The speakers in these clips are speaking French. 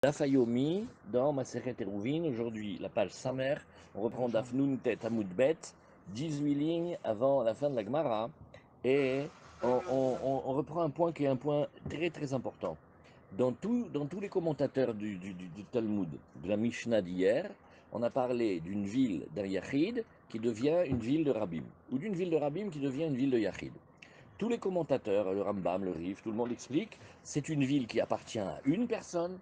Daf Hayomi dans Masechet Eruvin, aujourd'hui la page Samer, on reprend Daf Nun Tet Amud Bet, 18 lignes avant la fin de la Gemara, et on reprend un point qui est un point très très important. Dans tous les commentateurs du Talmud, de la Mishnah d'hier, on a parlé d'une ville d'un Yachid qui devient une ville de Rabbim, ou d'une ville de Rabbim qui devient une ville de Yachid. Tous les commentateurs, le Rambam, le Rif, tout le monde explique, c'est une ville qui appartient à une personne,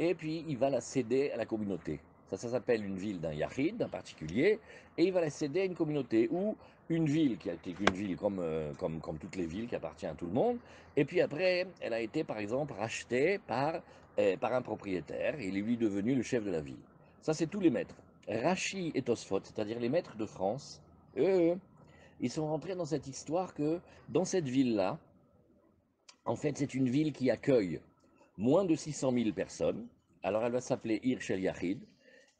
et puis il va la céder à la communauté. Ça s'appelle une ville d'un yachid, d'un particulier, et il va la céder à une communauté, ou une ville qui a été une ville comme toutes les villes qui appartient à tout le monde, et puis après, elle a été par exemple rachetée par un propriétaire, et il est lui devenu le chef de la ville. Ça, c'est tous les maîtres. Rachi et Tosfot, c'est-à-dire les maîtres de France, eux, ils sont rentrés dans cette histoire que dans cette ville-là, en fait, c'est une ville qui accueille moins de 600 000 personnes. Alors, elle va s'appeler Ir Shel Yachid.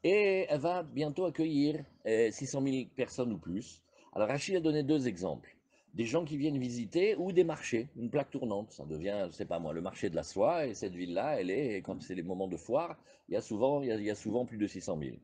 Et elle va bientôt accueillir 600 000 personnes ou plus. Alors, Rachid a donné deux exemples. Des gens qui viennent visiter ou des marchés, une plaque tournante. Ça devient, je sais pas moi, le marché de la soie. Et cette ville-là, elle est, quand c'est les moments de foire, il y a souvent plus de 600 000.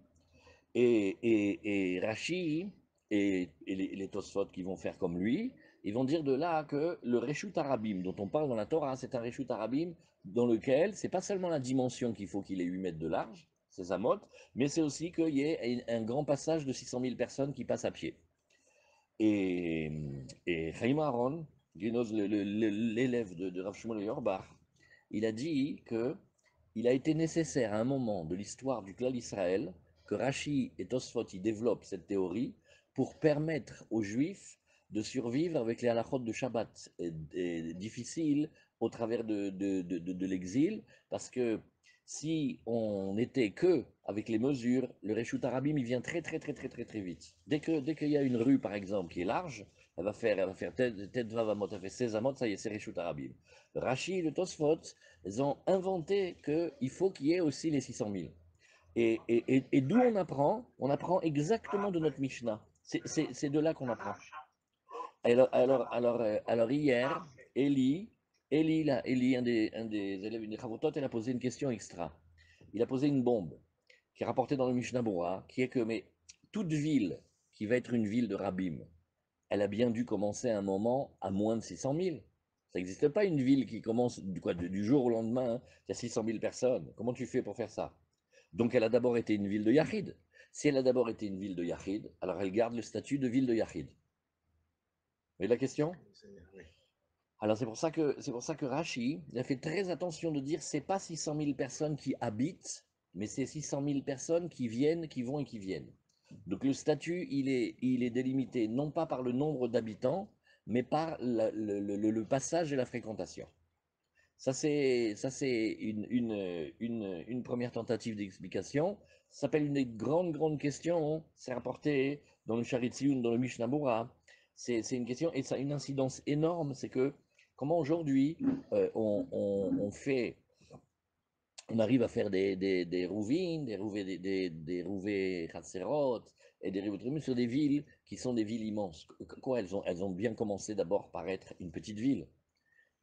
Et Rashi et les Tosfot qui vont faire comme lui, ils vont dire de là que le Reshut Arabim dont on parle dans la Torah, c'est un Reshut Arabim dans lequel c'est pas seulement la dimension qu'il faut qu'il ait 8 mètres de large, c'est Zamot, mais c'est aussi qu'il y ait un grand passage de 600 000 personnes qui passent à pied. Et, et Chaim Aaron, l'élève de Rav Shmuel Auerbach, il a dit que il a été nécessaire à un moment de l'histoire du clan Israël que Rashi et Tosfot y développent cette théorie pour permettre aux Juifs de survivre avec les halachot de Shabbat difficiles au travers de l'exil, parce que si on n'était que avec les mesures, le Reshut Arabim, il vient très très très très très très vite. Dès qu'il y a une rue, par exemple, qui est large, elle va faire tête Vavamot, elle fait 16 amot, ça y est, c'est Reshut Arabim. Rashi et le Tosfot, ils ont inventé qu'il faut qu'il y ait aussi les 600 000. Et d'où on apprend? On apprend exactement de notre Mishnah. C'est de là qu'on apprend. Alors hier, Eli, un des élèves des Chavotot, il a posé une question extra. Il a posé une bombe qui est rapportée dans le Mishnah Bora, qui est que mais, toute ville qui va être une ville de Rabbim, elle a bien dû commencer à un moment à moins de 600 000. Ça n'existe pas une ville qui commence du jour au lendemain, hein, il y a 600 000 personnes. Comment tu fais pour faire ça? Donc elle a d'abord été une ville de Yachid. Si elle a d'abord été une ville de Yachid, alors elle garde le statut de ville de Yachid. Vous voyez la question? Alors c'est pour ça que Rashi il a fait très attention de dire c'est pas 600 000 personnes qui habitent, mais c'est 600 000 personnes qui viennent, qui vont et qui viennent. Donc le statut il est délimité non pas par le nombre d'habitants, mais par le passage et la fréquentation. Ça c'est une première tentative d'explication. Ça s'appelle une des grandes questions. Hein. C'est rapporté dans le Charitziun, dans le Mishnah Bora. C'est une question et ça a une incidence énorme. C'est que comment aujourd'hui on arrive à faire des rouvines, des rouvées Hatserot et des rouvées sur des villes qui sont des villes immenses. Quoi, elles ont bien commencé d'abord par être une petite ville.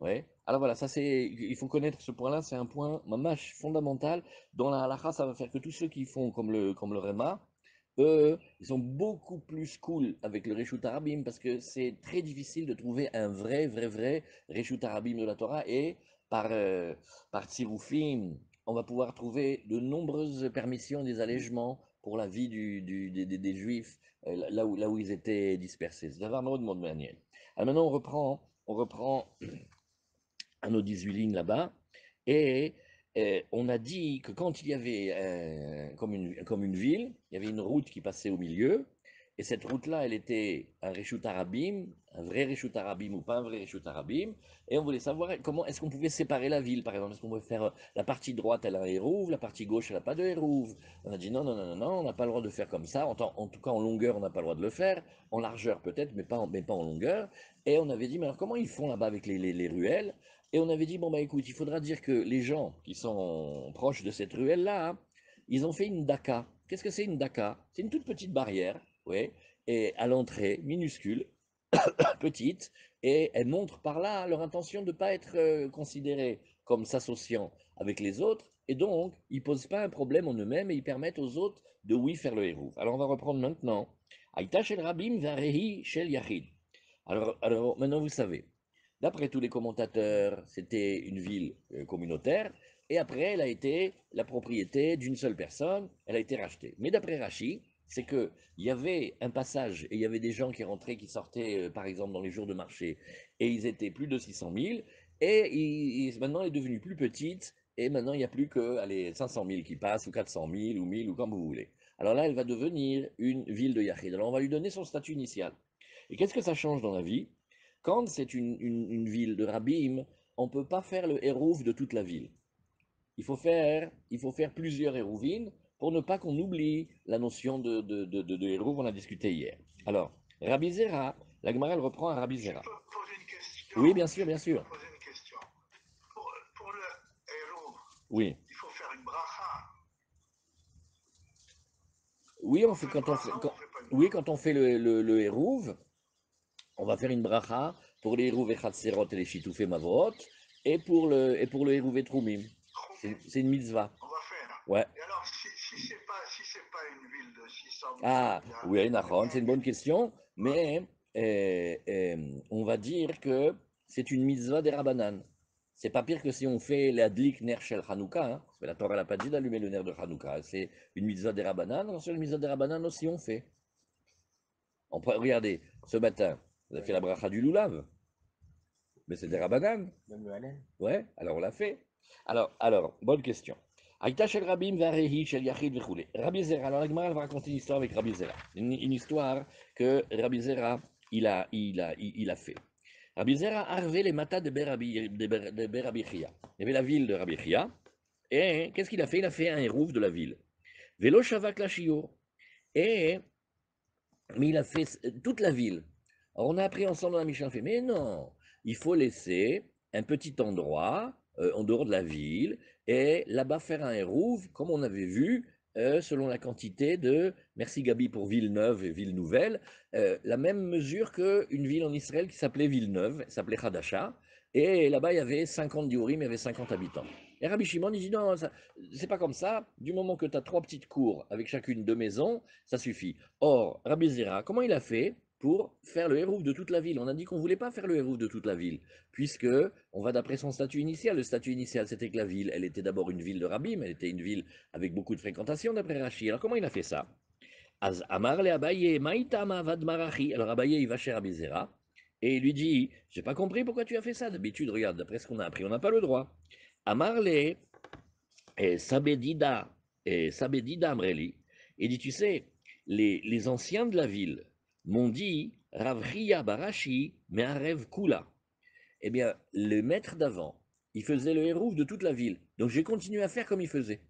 Ouais. Alors voilà, il faut connaître ce point-là, c'est un point mamash fondamental. Dans la halakha, ça va faire que tous ceux qui font comme le Réma, eux, ils sont beaucoup plus cool avec le Reshut Arabim parce que c'est très difficile de trouver un vrai Reshut Arabim de la Torah et par Tzirufim, on va pouvoir trouver de nombreuses permissions, des allègements pour la vie des Juifs là où ils étaient dispersés. C'est vraiment de manière. Alors maintenant, on reprend à nos 18 lignes là-bas. Et on a dit que quand il y avait comme une ville, il y avait une route qui passait au milieu. Et cette route-là, elle était un Reshut Arabim, un vrai Reshut Arabim ou pas un vrai Reshut Arabim. Et on voulait savoir comment est-ce qu'on pouvait séparer la ville, par exemple. Est-ce qu'on pouvait faire la partie droite, elle a un hérouve, la partie gauche, elle n'a pas de hérouve. On a dit non, non, non, non, non, on n'a pas le droit de faire comme ça. En tout cas, en longueur, on n'a pas le droit de le faire. En largeur, peut-être, mais pas en longueur. Et on avait dit, mais alors comment ils font là-bas avec les ruelles? Et on avait dit, bon, bah écoute, il faudra dire que les gens qui sont proches de cette ruelle-là, hein, ils ont fait une daca. Qu'est-ce que c'est une daca? C'est une toute petite barrière, ouais, et à l'entrée, minuscule, petite, et elle montre par là leur intention de ne pas être considérés comme s'associant avec les autres, et donc ils ne posent pas un problème en eux-mêmes et ils permettent aux autres de oui faire le hérouv. Alors on va reprendre maintenant. Aïta shel rabim varehi shel yachid. Alors maintenant vous savez, d'après tous les commentateurs, c'était une ville communautaire, et après elle a été la propriété d'une seule personne, elle a été rachetée. Mais d'après Rachi, c'est qu'il y avait un passage et il y avait des gens qui rentraient, qui sortaient, par exemple, dans les jours de marché, et ils étaient plus de 600 000, et maintenant elle est devenue plus petite, et maintenant il n'y a plus que allez, 500 000 qui passent, ou 400 000, ou 1000, ou comme vous voulez. Alors là, elle va devenir une ville de Yachid. Alors on va lui donner son statut initial. Et qu'est-ce que ça change dans la vie? Quand c'est une ville de Rabim, on ne peut pas faire le hérouf de toute la ville. Il faut faire plusieurs hérouvines pour ne pas qu'on oublie la notion de hérouf, on a discuté hier. Alors, Rabbi Zera, la Gemara elle reprend à Rabbi Je Zera. peux poser une question. Oui, bien sûr, bien Je peux sûr. poser une question. Pour le héros, Oui. il faut faire une bracha. Oui, On fait une bracha ou on fait pas une oui, bracha? quand on fait le hérouv, on va faire une bracha pour les hérouv et Chatserot et les Shitoufé Mavot, et pour le hérouv et Troumim. Troumim, C'est une mitzvah. on va faire. Ouais. Et alors, si c'est pas une ville de 600 000 Ah, oui, Nahon, c'est habitants, une bonne question, ouais, mais on va dire que c'est une mitzvah des Rabbanan. C'est pas pire que si on fait la Dlik Ner Shel Hanouka, hein, parce que la Torah n'a pas dit d'allumer le Ner de Hanouka. C'est une mitzvah des Rabbanan, alors sur une mitzvah des Rabbanan aussi on fait. Regardez, ce matin, vous avez fait la bracha du Lulav, mais c'est des Rabbanan. Même le Halen. Ouais, alors on l'a fait. Alors, bonne question. Aïta shel Rabim varehi shel Yachid v'choulé. Rabbi Zera, alors la Gemara elle va raconter une histoire avec Rabbi Zera. Une histoire que Rabbi Zera, il a fait. Rabbi Zera a relevé les matas de Berabi Chia. Il y avait la ville de Rabbi Chia, et qu'est-ce qu'il a fait? Il a fait un hérouf de la ville. Vélo Shavak la Shiur. Et mais il a fait toute la ville. Alors on a appris ensemble dans la Mishnah, fait, mais non, il faut laisser un petit endroit en dehors de la ville et là-bas faire un hérouve, comme on avait vu, selon la quantité de, merci Gabi pour ville neuve et ville nouvelle, la même mesure qu'une ville en Israël qui s'appelait Villeneuve, s'appelait Hadasha, et là-bas il y avait 50 diourim, il y avait 50 habitants. Et Rabbi Shimon il dit non, c'est pas comme ça, du moment que tu as 3 petites cours avec chacune 2 maisons, ça suffit. Or, Rabbi Zera, comment il a fait pour faire le hérouf de toute la ville? On a dit qu'on ne voulait pas faire le hérouf de toute la ville, puisque on va d'après son statut initial. Le statut initial, c'était que la ville, elle était d'abord une ville de Rabbi, mais elle était une ville avec beaucoup de fréquentation, d'après Rashi. Alors, comment il a fait ça? Az Amar le Abaye, Maïtama vad marachi. Alors, Abaye, il va chez Rabbi Zera, et il lui dit, j'ai pas compris pourquoi tu as fait ça. D'habitude, regarde, d'après ce qu'on a appris, on n'a pas le droit. Amar le Sabedida, Sabedida Amreli, il dit, tu sais, les anciens de la ville m'ont dit, Ravriya Barashi, mais un rêve Kula. Eh bien, le maître d'avant, il faisait le hérouf de toute la ville. Donc j'ai continué à faire comme il faisait.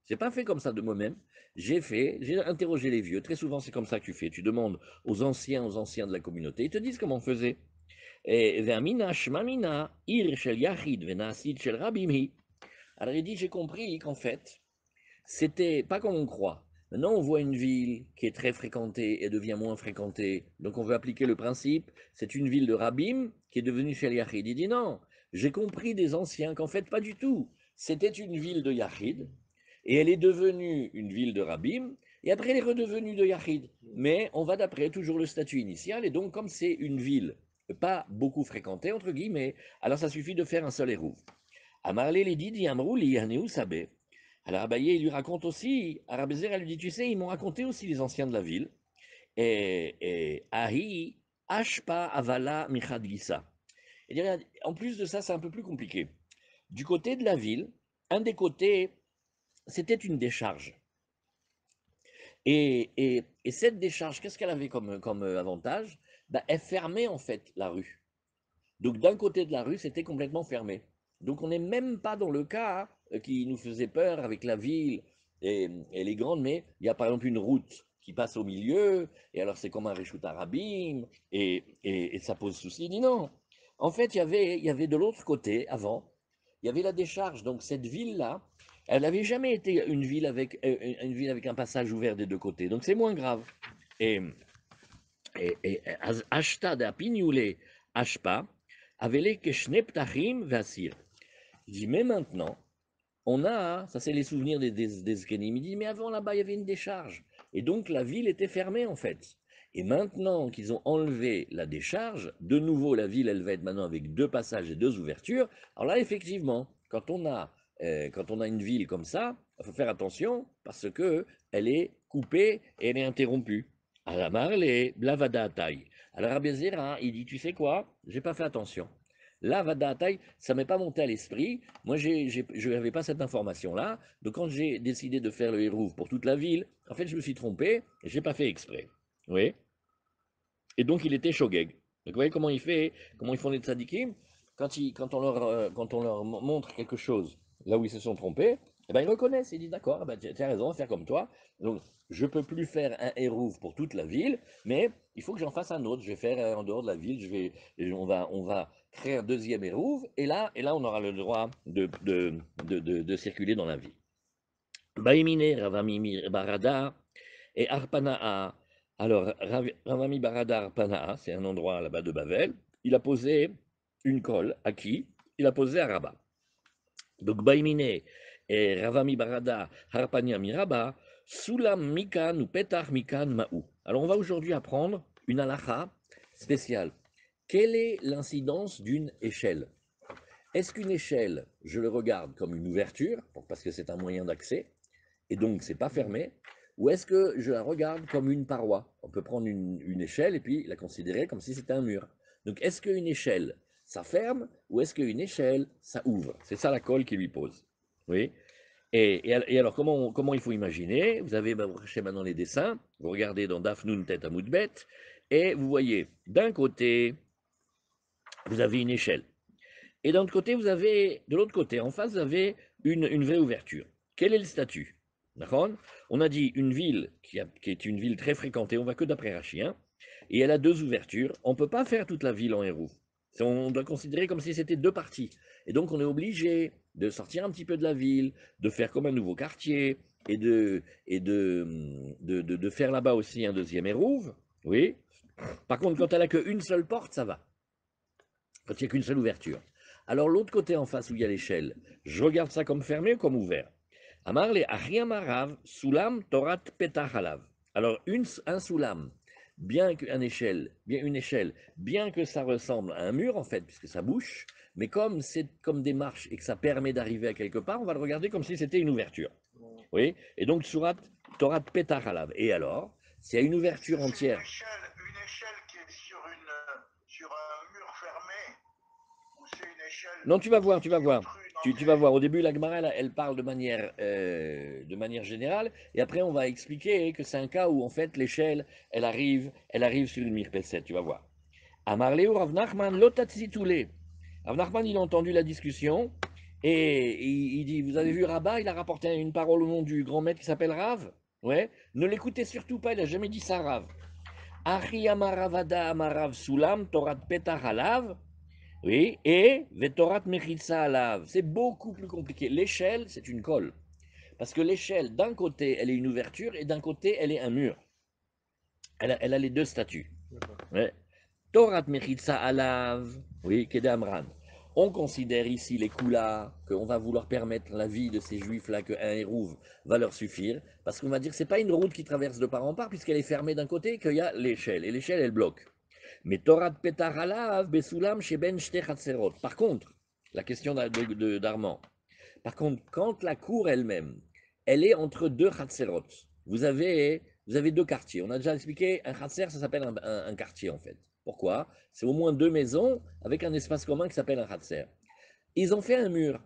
J'ai pas fait comme ça de moi-même. J'ai interrogé les vieux. Très souvent, c'est comme ça que tu fais. Tu demandes aux anciens de la communauté. Ils te disent comment on faisait. Et Vermina Shmamina, Ir Shel Yachid, Venasid Shel Rabimhi. Alors il dit, j'ai compris qu'en fait, c'était pas comme on croit. Maintenant, on voit une ville qui est très fréquentée et devient moins fréquentée. Donc, on veut appliquer le principe. C'est une ville de Rabim qui est devenue Shel Yachid. Il dit non, j'ai compris des anciens qu'en fait, pas du tout. C'était une ville de Yachid et elle est devenue une ville de Rabim et après, elle est redevenue de Yachid. Mais on va d'après toujours le statut initial et donc, comme c'est une ville pas beaucoup fréquentée, entre guillemets, alors ça suffit de faire un seul hérouf. Amarlé les dit, Amrouli, Anéou Sabé. Alors Abaye, il lui raconte aussi, Arabézer, elle lui dit, tu sais, ils m'ont raconté aussi les anciens de la ville, et Ahi, Ashpa, Avala, Michadlissa. Et en plus de ça, c'est un peu plus compliqué. Du côté de la ville, un des côtés, c'était une décharge. Et cette décharge, qu'est-ce qu'elle avait comme avantage? Ben, elle fermait en fait la rue. Donc d'un côté de la rue, c'était complètement fermé. Donc on n'est même pas dans le cas qui nous faisait peur avec la ville et les grandes, mais il y a par exemple une route qui passe au milieu, et alors c'est comme un Reshut Arabim, et ça pose souci. Il dit non. En fait, il y avait de l'autre côté, avant, il y avait la décharge. Donc cette ville-là, elle n'avait jamais été une ville avec un passage ouvert des deux côtés. Donc c'est moins grave. Et, et Ashta de Apignoulé, Ashpa, Avele Keshne Ptachim Vasir. Il dit, mais maintenant, on a, ça c'est les souvenirs des Zkenim, il dit, mais avant là-bas, il y avait une décharge. Et donc la ville était fermée en fait. Et maintenant qu'ils ont enlevé la décharge, de nouveau la ville, elle va être maintenant avec deux passages et deux ouvertures. Alors là, effectivement, quand on a une ville comme ça, il faut faire attention parce que elle est coupée et elle est interrompue. Alamar les blavada taille. Alors Rabbi Zera, il dit, tu sais quoi, j'ai pas fait attention. Là, Vadatai, ça m'est pas monté à l'esprit. Moi, je n'avais pas cette information-là. Donc, quand j'ai décidé de faire le hérouve pour toute la ville, en fait, je me suis trompé et je n'ai pas fait exprès. Oui. Et donc, il était shogeg. Donc, vous voyez comment il fait, comment ils font les tzadikim quand on leur montre quelque chose là où ils se sont trompés, eh ben, ils reconnaissent. Ils disent d'accord, eh ben, tu as raison, on va faire comme toi. Donc, je ne peux plus faire un hérouve pour toute la ville, mais il faut que j'en fasse un autre. Je vais faire en dehors de la ville, on va créer un deuxième hérouve, et là, on aura le droit de circuler dans la ville. Baïmine, Ravamimi Barada et Arpanaa. Alors, Ravami Barada Arpanaa, c'est un endroit là-bas de Bavel. Il a posé une colle à qui? Il a posé à Rabat. Donc, Baïmine et Ravami Barada Harpania Miraba, Sulam Mikan ou Petar Mikan Maou. Alors, on va aujourd'hui apprendre une halakha spéciale. Quelle est l'incidence d'une échelle? Est-ce qu'une échelle, je le regarde comme une ouverture, parce que c'est un moyen d'accès, et donc c'est pas fermé, ou est-ce que je la regarde comme une paroi? On peut prendre une échelle et puis la considérer comme si c'était un mur. Donc est-ce qu'une échelle, ça ferme, ou est-ce qu'une échelle, ça ouvre? C'est ça la colle qui lui pose. Oui. Et alors, comment il faut imaginer? Vous avez chez maintenant les dessins, vous regardez dans Dafnoun Tête à Moudbet, et vous voyez, d'un côté, vous avez une échelle. Et d'un autre côté, de l'autre côté, en face, vous avez une vraie ouverture. Quel est le statut? D'accord. On a dit une ville qui est une ville très fréquentée, on va que d'après Rachi, hein, et elle a deux ouvertures. On ne peut pas faire toute la ville en héros. On doit considérer comme si c'était deux parties. Et donc, on est obligé de sortir un petit peu de la ville, de faire comme un nouveau quartier, et de faire là-bas aussi un deuxième hérouve. Oui. Par contre, quand elle a qu'une seule porte, ça va. Quand il n'y a qu'une seule ouverture. Alors l'autre côté en face où il y a l'échelle, je regarde ça comme fermé ou comme ouvert. Amarle Ariamarav, Sulam, Torat, Petahalav. Alors un Sulam, une échelle, bien que ça ressemble à un mur en fait, puisque ça bouche, mais comme c'est comme des marches et que ça permet d'arriver à quelque part, on va le regarder comme si c'était une ouverture. Oui. Et donc Surat, Torat, Petahalav. Et alors, s'il y a une Est-ce que ouverture c'est entière. une échelle qui est sur un mur fermé ou c'est une échelle Non, tu vas voir, tu vas qui voir. offre une Tu vas voir. entrée? Au début, la Gemara, elle parle de manière générale, et après, on va expliquer que c'est un cas où, en fait, l'échelle, elle arrive sur une mirpesset. Tu vas voir. Amarleu Rav Nachman lotatzitoulé. Rav Nachman, il a entendu la discussion, et il dit, vous avez vu Rabat, il a rapporté une parole au nom du grand maître qui s'appelle Rav. Ouais. Ne l'écoutez surtout pas, il a jamais dit ça, Rav. Achi amaravada amarav sulam torat petah halav. Oui, et Vetorat Mechitsa Alav, c'est beaucoup plus compliqué. L'échelle, c'est une colle. Parce que l'échelle, d'un côté, elle est une ouverture et d'un côté, elle est un mur. Elle a les deux statuts. Ouais. Torat Mechitsa Alav, oui, Kedamran. On considère ici les coulas, qu'on va vouloir permettre la vie de ces juifs-là, qu'un hérouve va leur suffire, parce qu'on va dire que ce n'est pas une route qui traverse de part en part, puisqu'elle est fermée d'un côté et qu'il y a l'échelle. Et l'échelle, elle bloque. Mais Torah Petar Halav, Besulam, Sheben Shte Chatzerot. Par contre, la question d'Armand. Par contre, quand la cour elle-même, elle est entre deux Chatzerot, vous avez deux quartiers. On a déjà expliqué, un Chatzer, ça s'appelle un quartier en fait. Pourquoi? C'est au moins deux maisons avec un espace commun qui s'appelle un Chatzer. Ils ont fait un mur.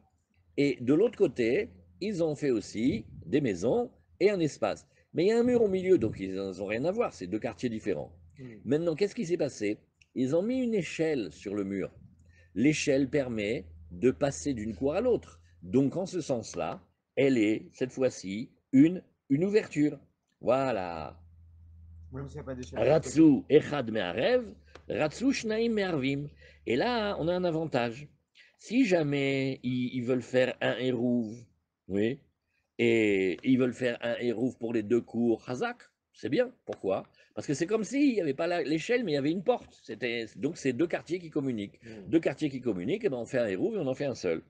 Et de l'autre côté, ils ont fait aussi des maisons et un espace. Mais il y a un mur au milieu, donc ils n'ont rien à voir, c'est deux quartiers différents. Maintenant, qu'est-ce qui s'est passé? Ils ont mis une échelle sur le mur. L'échelle permet de passer d'une cour à l'autre. Donc, en ce sens-là, elle est, cette fois-ci, une ouverture. Voilà. Même s'il n'y a pas d'échelle de l'autre côté. Ratsu echad me'arev, ratsu shnaim me'arvim. Et là, on a un avantage. Si jamais ils veulent faire un hérouve, oui, et ils veulent faire un hérouve pour les deux cours Hazak, c'est bien. Pourquoi? Parce que c'est comme s'il n'y avait pas l'échelle, mais il y avait une porte. Donc c'est deux quartiers qui communiquent. Deux quartiers qui communiquent, et ben on fait un hérouve et on en fait un seul.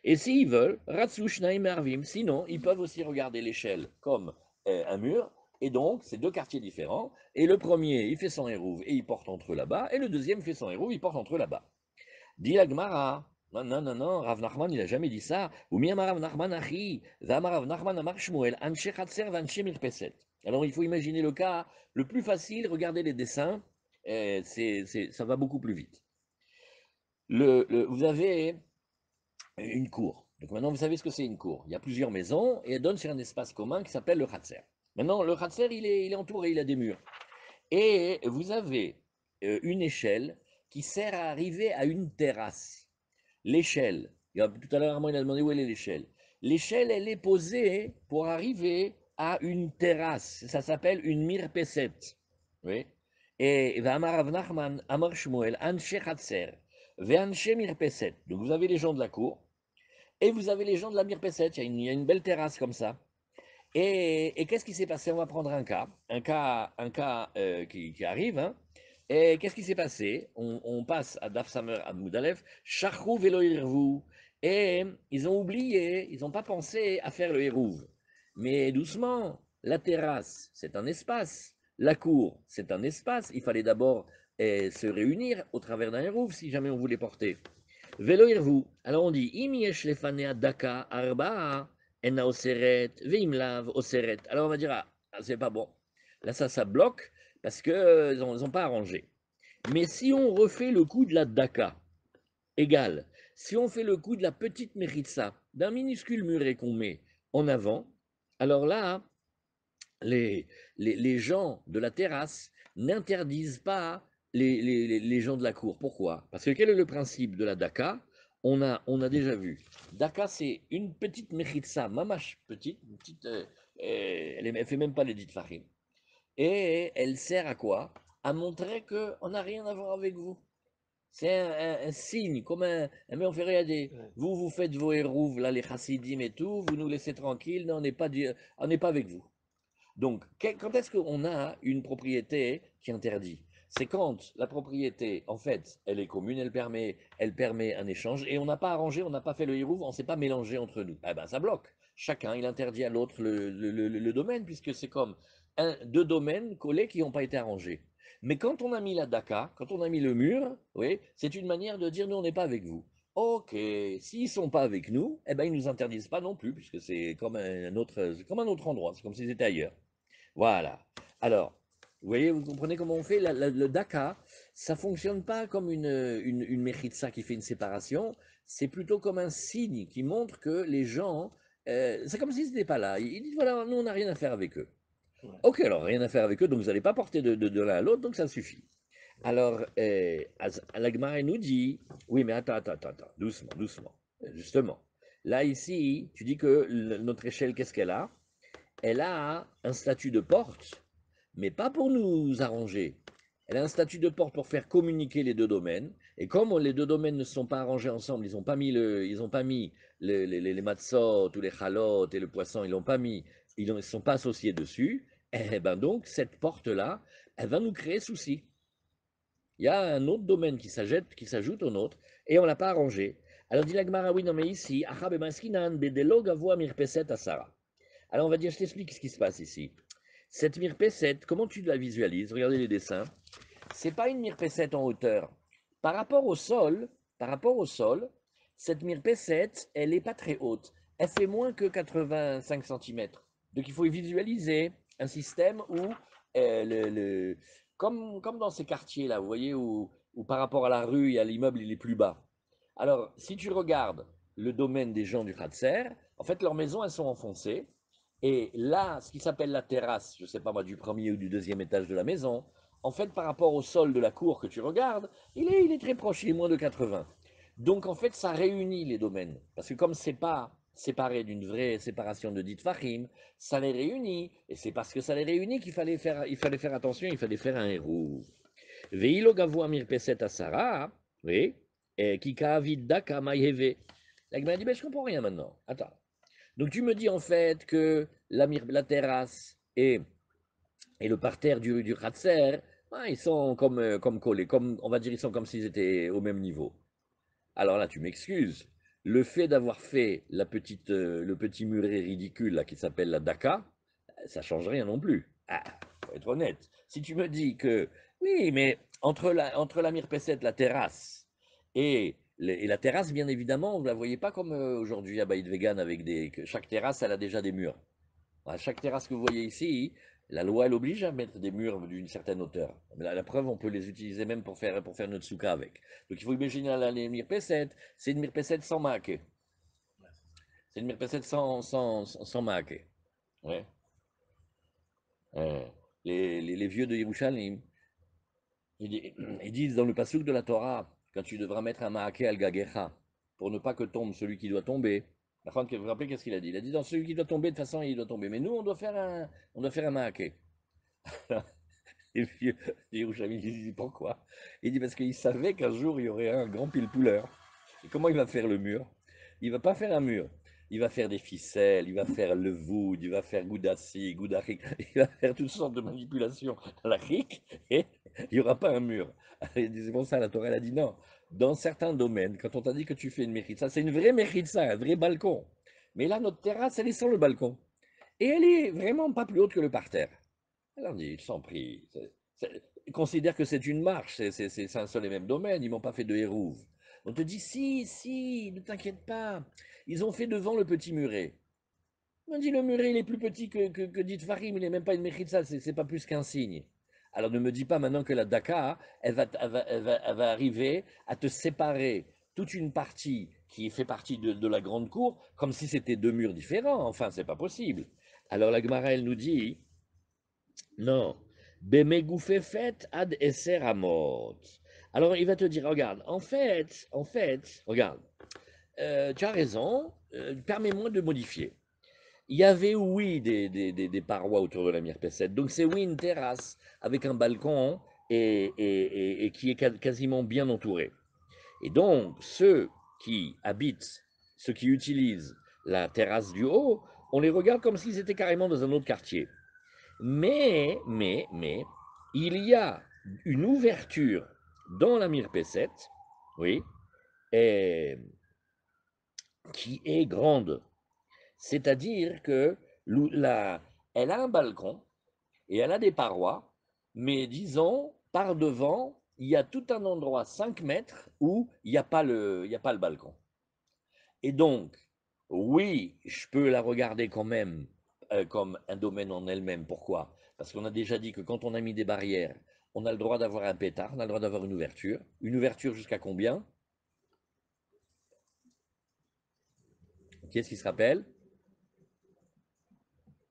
Et s'ils veulent, Ratsu Shnaim Arvim, sinon, ils peuvent aussi regarder l'échelle comme un mur, et donc, c'est deux quartiers différents, et le premier, il fait son hérouve et il porte entre eux là-bas, et le deuxième fait son hérouve, il porte entre eux là-bas. Dit la Gemara, non, non, non, non, Rav Nachman, il n'a jamais dit ça. Ou mi amar Rav Nachman achi, v'amar Rav Nachman amar Shmuel, anshe chatser v'anshe mirpeset. Alors il faut imaginer le cas le plus facile, regardez les dessins, ça va beaucoup plus vite. Vous avez une cour. Donc maintenant, vous savez ce que c'est une cour. Il y a plusieurs maisons et elles donnent sur un espace commun qui s'appelle le Khatser. Maintenant, le Khatser, il est entouré, il a des murs. Et vous avez une échelle qui sert à arriver à une terrasse. L'échelle, tout à l'heure, Armand il a demandé où elle est l'échelle. L'échelle, elle est posée pour arriver à une terrasse. Ça s'appelle une mirpeset. Oui. Et V'amar Rav Nachman, Amar Shmuel, Anshe Khatser, Ve'anshe mirpeset. Donc vous avez les gens de la cour et vous avez les gens de la mirpeset. Il y a une belle terrasse comme ça. Et qu'est-ce qui s'est passé? On va prendre un cas qui arrive. Hein. Et qu'est-ce qui s'est passé? On passe à Daf Samer à Moudalef, Charrou Velo Irvou. Et ils ont oublié, ils n'ont pas pensé à faire le Hérouv. Mais doucement, la terrasse, c'est un espace. La cour, c'est un espace. Il fallait d'abord se réunir au travers d'un Hérouv si jamais on voulait porter. Velo Irvou. Alors on dit, Imi yesh lefanea daka arba'a. Enna oseret, veimlav oseret. Alors on va dire, c'est pas bon. Là, ça bloque parce qu'ils n'ont pas arrangé. Mais si on refait le coup de la daka, égal, si on fait le coup de la petite méritza, d'un minuscule muret qu'on met en avant, alors là, les gens de la terrasse n'interdisent pas les gens de la cour. Pourquoi? Parce que quel est le principe de la daka? On a déjà vu. Daka, c'est une petite mechitsa, mamache petite, une petite, elle ne fait même pas les dites farim. Et elle sert à quoi? À montrer qu'on n'a rien à voir avec vous. C'est un signe, comme un mais on fait rien des. Vous faites vos hérouves, là, les chassidim et tout, vous nous laissez tranquilles, non, on n'est pas avec vous. Donc, quand est-ce qu'on a une propriété qui interdit? C'est quand la propriété, en fait, elle est commune, elle permet un échange, et on n'a pas arrangé, on n'a pas fait le hirouf, on ne s'est pas mélangé entre nous. Eh ben, ça bloque. Chacun, il interdit à l'autre le domaine, puisque c'est comme deux domaines collés qui n'ont pas été arrangés. Mais quand on a mis la DACA, quand on a mis le mur, oui, c'est une manière de dire nous, on n'est pas avec vous. Ok, s'ils ne sont pas avec nous, eh ben, ils ne nous interdisent pas non plus, puisque c'est comme un autre endroit, c'est comme s'ils étaient ailleurs. Voilà. Alors, vous voyez, vous comprenez comment on fait le DACA, ça fonctionne pas comme une méritza qui fait une séparation, c'est plutôt comme un signe qui montre que les gens, c'est comme s'ils n'étaient pas là. Ils disent, voilà, nous, on n'a rien à faire avec eux. Ouais. Ok, alors, rien à faire avec eux, donc vous n'allez pas porter de l'un à l'autre, donc ça suffit. Alors, Alagmar nous dit, oui, mais attends, doucement, doucement. Justement, là, ici, tu dis que notre échelle, qu'est-ce qu'elle a? Elle a un statut de porte, mais pas pour nous arranger. Elle a un statut de porte pour faire communiquer les deux domaines. Et comme les deux domaines ne sont pas arrangés ensemble, ils n'ont pas mis, les matzot ou les chalot et le poisson, ils ne sont pas associés dessus. Et ben donc, cette porte-là, elle va nous créer souci. Il y a un autre domaine qui s'ajoute au nôtre, et on ne l'a pas arrangé. Alors dit la Gemara, oui, non, mais ici, asara. Alors on va dire, je t'explique ce qui se passe ici. Cette mirpesset, comment tu la visualises? Regardez les dessins. C'est pas une mirpesset en hauteur. Par rapport au sol, cette mirpesset, elle n'est pas très haute. Elle fait moins que 85 cm. Donc il faut visualiser un système où, comme dans ces quartiers-là, vous voyez, où par rapport à la rue, il y a l'immeuble, il est plus bas. Alors, si tu regardes le domaine des gens du Khatser, en fait, leurs maisons, elles sont enfoncées. Et là, ce qui s'appelle la terrasse, je ne sais pas moi, du premier ou du deuxième étage de la maison, en fait, par rapport au sol de la cour que tu regardes, il est très proche, il est moins de 80. Donc, en fait, ça réunit les domaines. Parce que comme c'est pas séparé d'une vraie séparation de dit Fahim, ça les réunit. Et c'est parce que ça les réunit qu'il fallait faire attention, il fallait faire un héros. Veilo gavou amir peset asara, oui, et kika avid daka maïheve. La Gemara dit, ben, je comprends rien maintenant. Attends. Donc tu me dis en fait que la terrasse et le parterre du Khatser, ils sont comme collés, on va dire ils sont comme s'ils étaient au même niveau. Alors là, tu m'excuses, le fait d'avoir fait le petit muret ridicule là, qui s'appelle la Daka, ça change rien non plus. Ah, faut être honnête. Si tu me dis que, oui, mais entre la Mirpesset, la terrasse, et la terrasse, bien évidemment, vous ne la voyez pas comme aujourd'hui à Baïd Vegan, que chaque terrasse, elle a déjà des murs. À chaque terrasse que vous voyez ici, la loi, elle oblige à mettre des murs d'une certaine hauteur. Mais la preuve, on peut les utiliser même pour faire notre souka avec. Donc il faut imaginer la Mirpesset, c'est une Mirpesset sans maquet. C'est une Mirpesset sans maquet. Ouais. Euh, les vieux de Yerushalayim, ils disent dans le passouk de la Torah, quand tu devras mettre un maaké al gagecha, pour ne pas que tombe celui qui doit tomber. Vous vous rappelez qu'est-ce qu'il a dit? Il a dit dans celui qui doit tomber, de toute façon, il doit tomber. Mais nous, on doit faire un maaké. Les vieux de Yerushalayim, il dit pourquoi? Il dit parce qu'il savait qu'un jour, il y aurait un grand pile-pouleur. Et comment il va faire le mur? Il va pas faire un mur. Il va faire des ficelles, il va faire le voud, il va faire goudassi, goudarik, il va faire toutes sortes de manipulations à la crique et il n'y aura pas un mur. C'est pour ça, la Torah elle a dit non. Dans certains domaines, quand on t'a dit que tu fais une méritza, c'est une vraie méritza, un vrai balcon. Mais là, notre terrasse, elle est sans le balcon. Et elle est vraiment pas plus haute que le parterre. Alors on dit, je t'en prie, considère que c'est une marche, c'est un seul et même domaine, ils m'ont pas fait de hérouve. On te dit, si, ne t'inquiète pas, ils ont fait devant le petit muret. On dit, le muret, il est plus petit que dit Farim, il n'est même pas une méchitza, c'est pas plus qu'un signe. Alors ne me dis pas maintenant que la Dakar, elle va arriver à te séparer toute une partie qui fait partie de la grande cour, comme si c'était deux murs différents. Enfin, c'est pas possible. Alors la Gemara, elle nous dit, non. Bemegoufefet ad esser amot. Alors il va te dire, regarde, regarde, tu as raison, permets-moi de modifier. Il y avait, oui, des parois autour de la Mirpesset. Donc c'est, oui, une terrasse avec un balcon et qui est quasiment bien entouré. Et donc ceux qui utilisent la terrasse du haut, on les regarde comme s'ils étaient carrément dans un autre quartier. Mais, il y a une ouverture dans la Mirpesset, oui, et, qui est grande. C'est-à-dire que elle a un balcon et elle a des parois, mais disons, par devant, il y a tout un endroit 5 mètres où il n'y a il y a pas le balcon. Et donc, oui, je peux la regarder quand même comme un domaine en elle-même. Pourquoi? Parce qu'on a déjà dit que quand on a mis des barrières, on a le droit d'avoir un pétard, on a le droit d'avoir une ouverture. Une ouverture jusqu'à combien? Qui est-ce qui se rappelle?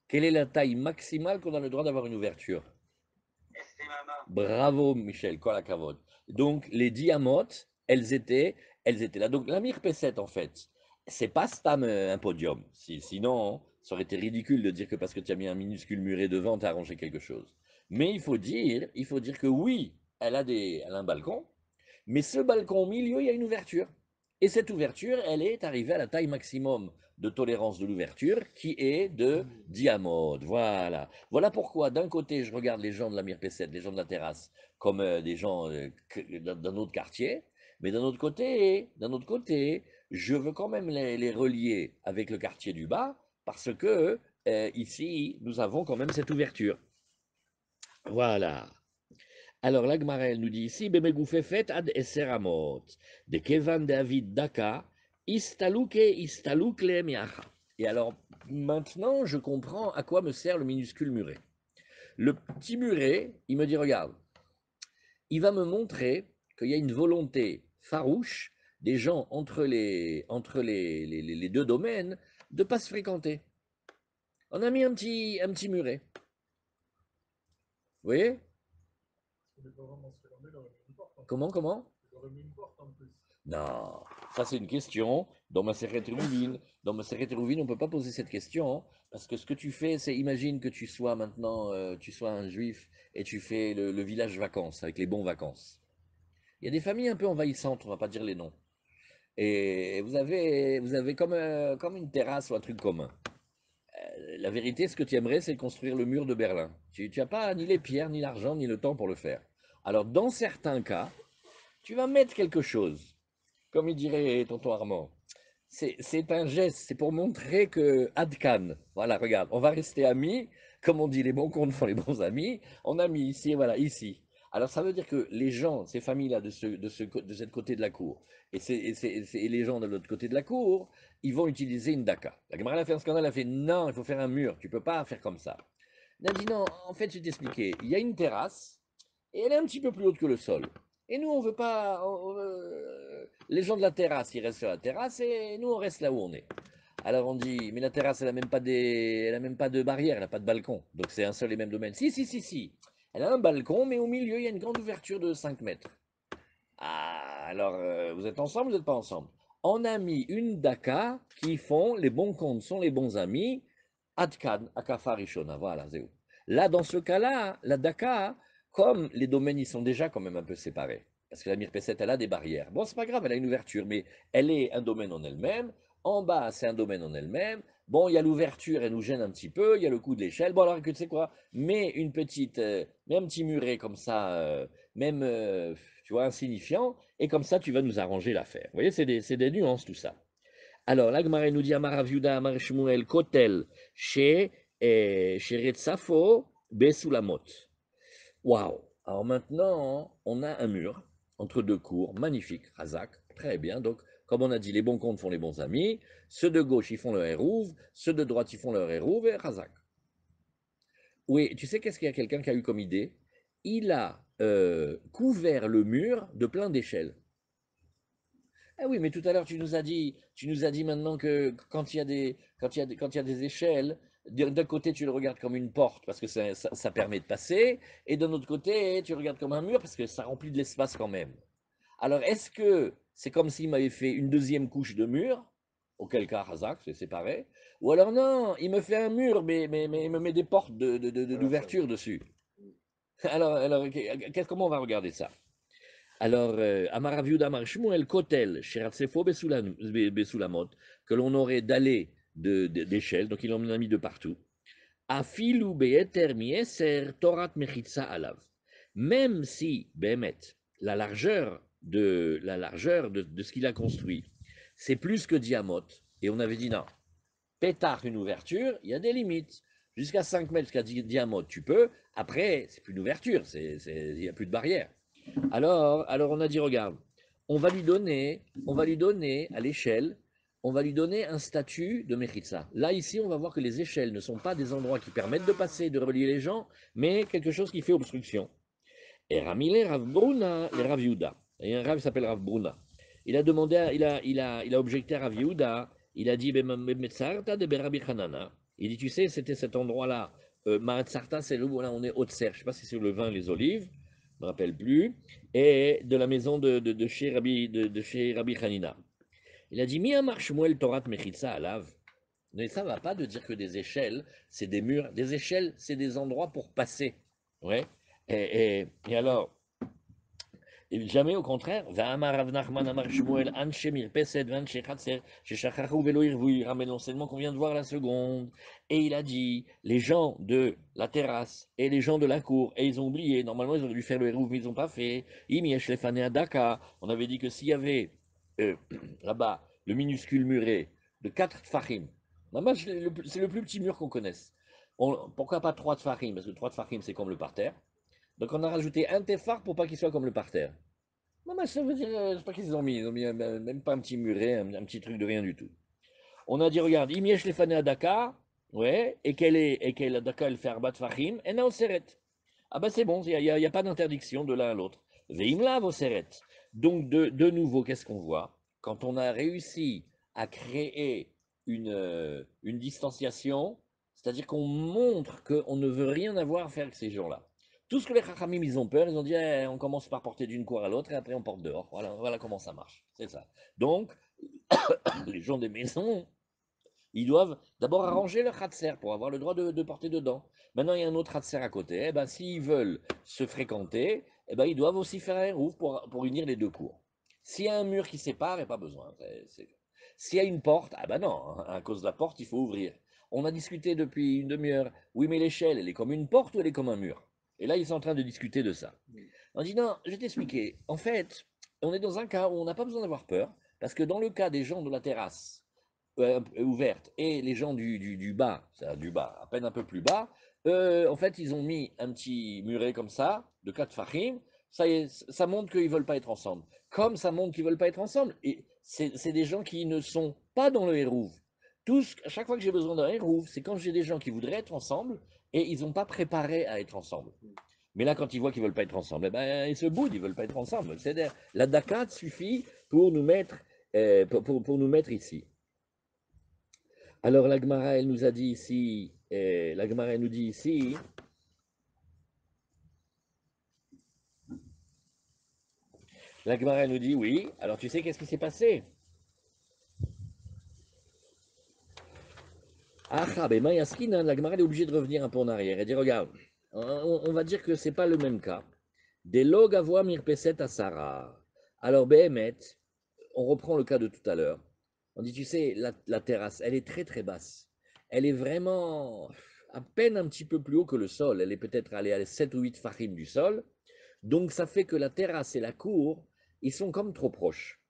Quelle est la taille maximale qu'on a le droit d'avoir une ouverture? Bravo Michel, quoi la cavote. Donc les diamotes, elles étaient là. Donc la Mirpesset en fait, c'est pas Stam un podium. Sinon, ça aurait été ridicule de dire que parce que tu as mis un minuscule muret devant, tu as arrangé quelque chose. Mais il faut dire que oui, elle a un balcon, mais ce balcon au milieu, il y a une ouverture. Et cette ouverture, elle est arrivée à la taille maximum de tolérance de l'ouverture, qui est de diamode. Voilà. Voilà pourquoi, d'un côté, je regarde les gens de la Mirpesset, les gens de la terrasse, comme des gens d'un autre quartier, mais d'un autre côté, je veux quand même les relier avec le quartier du bas, parce que ici, nous avons quand même cette ouverture. Voilà. Alors, la Gemara, elle nous dit ici, Bemegoufefet ad esseramot, de Kevan David Daka, istalukle miacha. Et alors, maintenant, je comprends à quoi me sert le minuscule muret. Le petit muret, il me dit, regarde, il va me montrer qu'il y a une volonté farouche des gens entre les deux domaines de ne pas se fréquenter. On a mis un petit muret. Vous voyez? Comment? Non, ça c'est une question. Dans ma Maseret Rouvine, on ne peut pas poser cette question, hein, parce que ce que tu fais, c'est imagine que tu sois maintenant, tu sois un juif et tu fais le village vacances avec les bons vacances. Il y a des familles un peu envahissantes, on va pas dire les noms. Et vous avez comme une terrasse ou un truc commun. La vérité, ce que tu aimerais, c'est construire le mur de Berlin. Tu n'as pas ni les pierres, ni l'argent, ni le temps pour le faire. Alors, dans certains cas, tu vas mettre quelque chose. Comme il dirait tonton Armand, c'est un geste, c'est pour montrer que Adkan, voilà, regarde, on va rester amis, comme on dit, les bons comptes font les bons amis, on a mis ici, voilà, ici. Alors ça veut dire que les gens, ces familles-là de cette côté de la cour, et les gens de l'autre côté de la cour, ils vont utiliser une daka. La Gemara elle a fait un scandale, elle a fait non, il faut faire un mur, tu peux pas faire comme ça. Elle a dit non, en fait, je vais t'expliquer, il y a une terrasse, et elle est un petit peu plus haute que le sol. Et nous, on veut pas. Les gens de la terrasse, ils restent sur la terrasse et nous, on reste là où on est. Alors on dit, mais la terrasse, elle a même pas de barrière, elle n'a pas de balcon. Donc c'est un seul et même domaine. Si, si, si, si. Elle a un balcon, mais au milieu, il y a une grande ouverture de 5 mètres. Ah, alors, vous êtes ensemble, vous n'êtes pas ensemble. On a mis une daka qui font, les bons comptes sont les bons amis, Adkan, Akafa Rishona, voilà, c'est où. Là, dans ce cas-là, la daka, comme les domaines, ils sont déjà quand même un peu séparés, parce que la Mirpesset, elle a des barrières. Bon, c'est pas grave, elle a une ouverture, mais elle est un domaine en elle-même. En bas, c'est un domaine en elle-même. Bon, il y a l'ouverture, elle nous gêne un petit peu, il y a le coup de l'échelle. Bon, alors, écoute, tu sais quoi, mets un petit muret comme ça, même, tu vois, insignifiant, et comme ça, tu vas nous arranger l'affaire. Vous voyez, c'est des nuances, tout ça. Alors, l'Agmara nous dit Amar Rav Yehuda, Amar Shmuel, Kotel, chez Retzafo, Besulamot. Waouh! Alors maintenant, on a un mur entre deux cours, magnifique, Razak, très bien. Donc, comme on a dit, les bons comptes font les bons amis. Ceux de gauche, ils font leur Hérouv, ceux de droite, ils font leur Hérouv, et Razak. Oui, tu sais qu'est-ce qu'il y a quelqu'un qui a eu comme idée? Il a couvert le mur de plein d'échelles. Ah oui, mais tout à l'heure, tu nous as dit maintenant que quand il y a des échelles, d'un côté, tu le regardes comme une porte parce que ça permet de passer, et d'un autre côté, tu le regardes comme un mur parce que ça remplit de l'espace quand même. Alors, est-ce que c'est comme s'il m'avait fait une deuxième couche de mur, auquel cas, Razak, c'est séparé, ou alors non, il me fait un mur, mais il me met des portes d'ouverture dessus. Alors comment on va regarder ça? Alors, Amar Rav Yehuda Amar Shmuel Kotel, Sheratzefo Besulamot, que l'on aurait dallé d'échelle, donc il en a mis de partout. Afilu be'eter mieser Torat mechitza alav. Même si, Behemet, la largeur de ce qu'il a construit, c'est plus que diamot, et on avait dit non, pétard une ouverture, il y a des limites. Jusqu'à 5 mètres, jusqu'à diamot, tu peux. Après, c'est plus une ouverture, il n'y a plus de barrière. Alors on a dit, regarde, on va lui donner à l'échelle, on va lui donner un statut de Mechitza. Là, ici, on va voir que les échelles ne sont pas des endroits qui permettent de passer, de relier les gens, mais quelque chose qui fait obstruction. Et Ramile Rav Bruna, les Rav Yehuda. Et un Rav s'appelle Rav Bruna. Il a demandé, il a objecté à Rav Yehuda, il a dit, Metzarta de Berabi Hanana. Il dit, tu sais, c'était cet endroit-là. Maatsarta, c'est là où on est Haute-Serre. Je ne sais pas si c'est le vin, les olives, je ne me rappelle plus. Et de la maison de chez Rabbi Hanina. Il a dit, Mi Amar Shmuel Torat Mechitza Alav. Mais ça ne va pas de dire que des échelles, c'est des murs. Des échelles, c'est des endroits pour passer. Ouais. Et alors, et jamais au contraire. Va'amar Rav Nachman Amar Shmuel, Anshe Mirpeset, Vanche Chatzer, Shechachachou Velo Irvou, il ramène l'enseignement qu'on vient de voir la seconde. Et il a dit, les gens de la terrasse et les gens de la cour, et ils ont oublié, normalement ils ont dû faire le hérouv, mais ils n'ont pas fait. Imiesh Lefane Adaka, on avait dit que s'il y avait là-bas le minuscule muret de 4 tfachim, c'est le plus petit mur qu'on connaisse. Pourquoi pas 3 tfachim? Parce que 3 tfachim c'est comme le parterre. Donc on a rajouté un tefar pour pas qu'il soit comme le parterre. Non, mais ça veut dire, je sais pas qu'ils ont mis. Ils ont mis même pas un petit muret, un petit truc de rien du tout. On a dit, regarde, Imiesh Lefane à Dakar, ouais, et qu'elle a Dakar, elle fait Arbat Fahim, et na Seret. Ah ben c'est bon, il n'y a pas d'interdiction de l'un à l'autre. Veimla Seret. Donc de nouveau, qu'est-ce qu'on voit? Quand on a réussi à créer une distanciation, c'est-à-dire qu'on montre qu'on ne veut rien avoir à faire avec ces gens-là. Tout ce que les Chachamim, ils ont peur, ils ont dit, eh, on commence par porter d'une cour à l'autre et après on porte dehors. Voilà comment ça marche. C'est ça. Donc, les gens des maisons, ils doivent d'abord arranger leur khatser pour avoir le droit de porter dedans. Maintenant, il y a un autre khatser à côté. Eh ben, s'ils veulent se fréquenter, eh ben, ils doivent aussi faire un rouf pour unir les deux cours. S'il y a un mur qui sépare, il n'y a pas besoin. S'il y a une porte, ah ben non, hein, à cause de la porte, il faut ouvrir. On a discuté depuis une demi-heure. Oui, mais l'échelle, elle est comme une porte ou elle est comme un mur? Et là, ils sont en train de discuter de ça. On dit non, je vais t'expliquer. En fait, on est dans un cas où on n'a pas besoin d'avoir peur, parce que dans le cas des gens de la terrasse, ouverte, et les gens du bas, c'est-à-dire du bas, à peine un peu plus bas, en fait, ils ont mis un petit muret comme ça, de 4 fachim, ça y est, ça montre qu'ils ne veulent pas être ensemble. Comme ça montre qu'ils ne veulent pas être ensemble, et c'est des gens qui ne sont pas dans le hérouv. À chaque fois que j'ai besoin d'un hérouv, c'est quand j'ai des gens qui voudraient être ensemble, et ils n'ont pas préparé à être ensemble. Mais là, quand ils voient qu'ils ne veulent pas être ensemble, eh ben, ils se boudent, ils ne veulent pas être ensemble. C'est-à-dire, la dakat suffit pour nous mettre, pour nous mettre ici. Alors la Gemara, elle nous a dit ici, la Gemara, elle nous dit ici, la Gemara, elle nous dit oui. Alors tu sais qu'est-ce qui s'est passé? Ah, ben Mayaskine, la Gemara, elle est obligée de revenir un peu en arrière. Elle dit regarde, on va dire que c'est pas le même cas. Des log avoa mirpeset à Sarah. Alors Behemet, on reprend le cas de tout à l'heure. On dit tu sais, la terrasse, elle est très très basse. Elle est vraiment à peine un petit peu plus haut que le sol. Elle est peut-être allée à 7 ou 8 farim du sol. Donc ça fait que la terrasse et la cour, ils sont comme trop proches.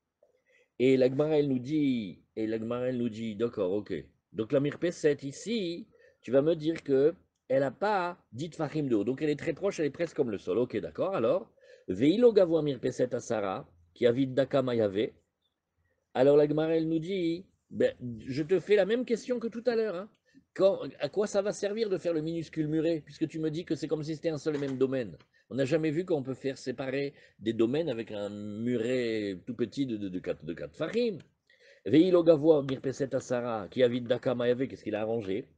Et la Gemara, elle nous dit, d'accord, ok. Donc la Mirpesset ici, tu vas me dire que elle n'a pas dit Fahim de haut. Donc elle est très proche, elle est presque comme le sol. Ok, d'accord. Alors, Veilo Gavoa Mirpesset à Sarah, qui a vite Daka Mayave. Alors la Gemara, elle nous dit, ben, je te fais la même question que tout à l'heure. Hein. À quoi ça va servir de faire le minuscule muret, puisque tu me dis que c'est comme si c'était un seul et même domaine. On n'a jamais vu qu'on peut faire séparer des domaines avec un muret tout petit de 4 farim. Veilo Gavoa Mirpeset Asara, qui habite Daka Mayave, qu'est-ce qu'il a arrangé?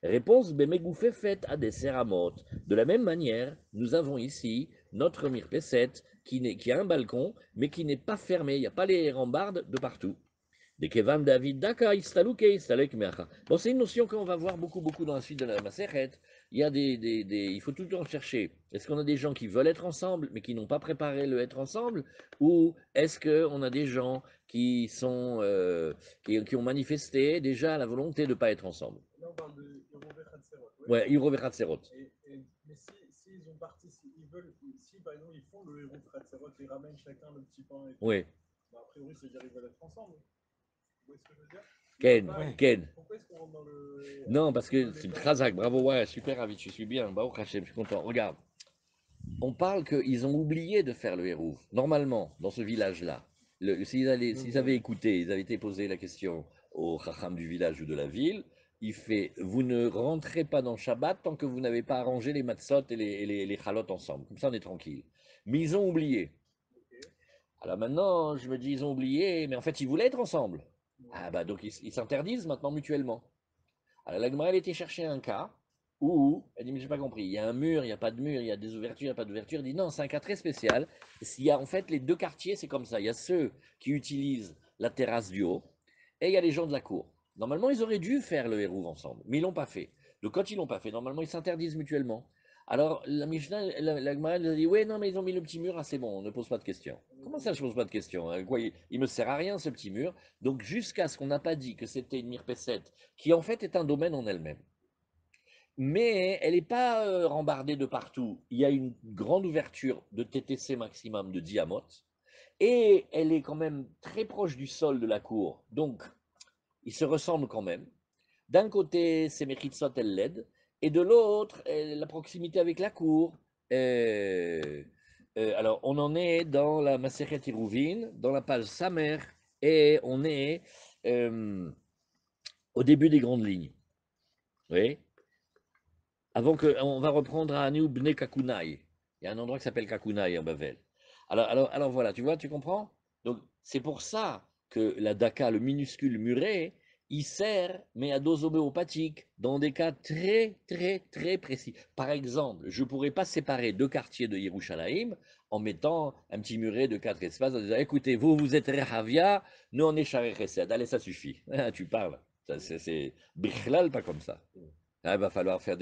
Réponse, Bemegoufé faite à des Seramot. De la même manière, nous avons ici notre Mirpeset qui a un balcon, mais qui n'est pas fermé. Il n'y a pas les rambardes de partout. De Kevan David Daka, Istalouke, Istalek Meacha. Bon, c'est une notion qu'on va voir beaucoup, beaucoup dans la suite de la Maseret. Il y a il faut tout le temps chercher. Est-ce qu'on a des gens qui veulent être ensemble, mais qui n'ont pas préparé le être ensemble? Ou est-ce qu'on a des gens qui sont, qui ont manifesté déjà la volonté de ne pas être ensemble? Là, on parle de Hirové Hatserot. Ouais, Iro Vechatserot. Mais si ils ont parti, ils veulent, si par exemple ils font le Hirové Hatserot, ils ramènent chacun le petit pain et tout, Oui. bah, a priori, c'est-à-dire qu'ils veulent être ensemble. Vous voyez ce que je veux dire? Ken, Ouais. Ken. Pourquoi est-ce qu'on rentre dans le. Non, parce que c'est Khazak, bravo, ouais, super ravi, je suis bien. Bah, Hachem, je suis content. Regarde. On parle qu'ils ont oublié de faire le hérouv. Normalement, dans ce village-là, s'ils avaient écouté, ils avaient été posé la question au chacham du village ou de la ville, il fait, vous ne rentrez pas dans Shabbat tant que vous n'avez pas arrangé les matzot et les chalotes ensemble. Comme ça, on est tranquille. Mais ils ont oublié. Alors maintenant, je me dis, ils ont oublié, mais en fait, ils voulaient être ensemble. Ah bah donc, ils s'interdisent maintenant mutuellement. Alors la Gemara, elle était chercher un cas où, elle dit, mais j'ai pas compris, il y a un mur, il n'y a pas de mur, il y a des ouvertures, il n'y a pas d'ouverture. Elle dit, non, c'est un cas très spécial. Il y a en fait les deux quartiers, c'est comme ça. Il y a ceux qui utilisent la terrasse du haut et il y a les gens de la cour. Normalement, ils auraient dû faire le hérouve ensemble, mais ils l'ont pas fait. Donc quand ils l'ont pas fait, normalement, ils s'interdisent mutuellement. Alors la Mishnah, la Gemara, elle a dit, ouais, non, mais ils ont mis le petit mur, ah c'est bon, on ne pose pas de questions. Comment ça, je pose pas de questions? Quoi, il me sert à rien ce petit mur. Donc jusqu'à ce qu'on n'a pas dit que c'était une mirpessette, qui en fait est un domaine en elle-même. Mais elle n'est pas rembardée de partout. Il y a une grande ouverture de TTC maximum de diamote. Et elle est quand même très proche du sol de la cour. Donc, ils se ressemblent quand même. D'un côté, c'est Mechitsot El Led. Et de l'autre, la proximité avec la cour. Alors, on en est dans la Maseret Hérouvine, dans la page Samer. Et on est au début des grandes lignes. Oui. Avant que, on va reprendre à Aniou Bne Kakunaï. Il y a un endroit qui s'appelle Kakunaï en Bavel. Alors voilà, tu vois, tu comprends? Donc c'est pour ça que la Daka, le minuscule muret, il sert, mais à dose homéopathique, dans des cas très, très, très précis. Par exemple, je ne pourrais pas séparer deux quartiers de Yerushalayim en mettant un petit muret de 4 espaces, en disant, écoutez, vous, vous êtes Rehavia, nous, on est Sharei Chesed. Allez, ça suffit. Tu parles. C'est Bichlal, pas comme ça. Là, il va falloir faire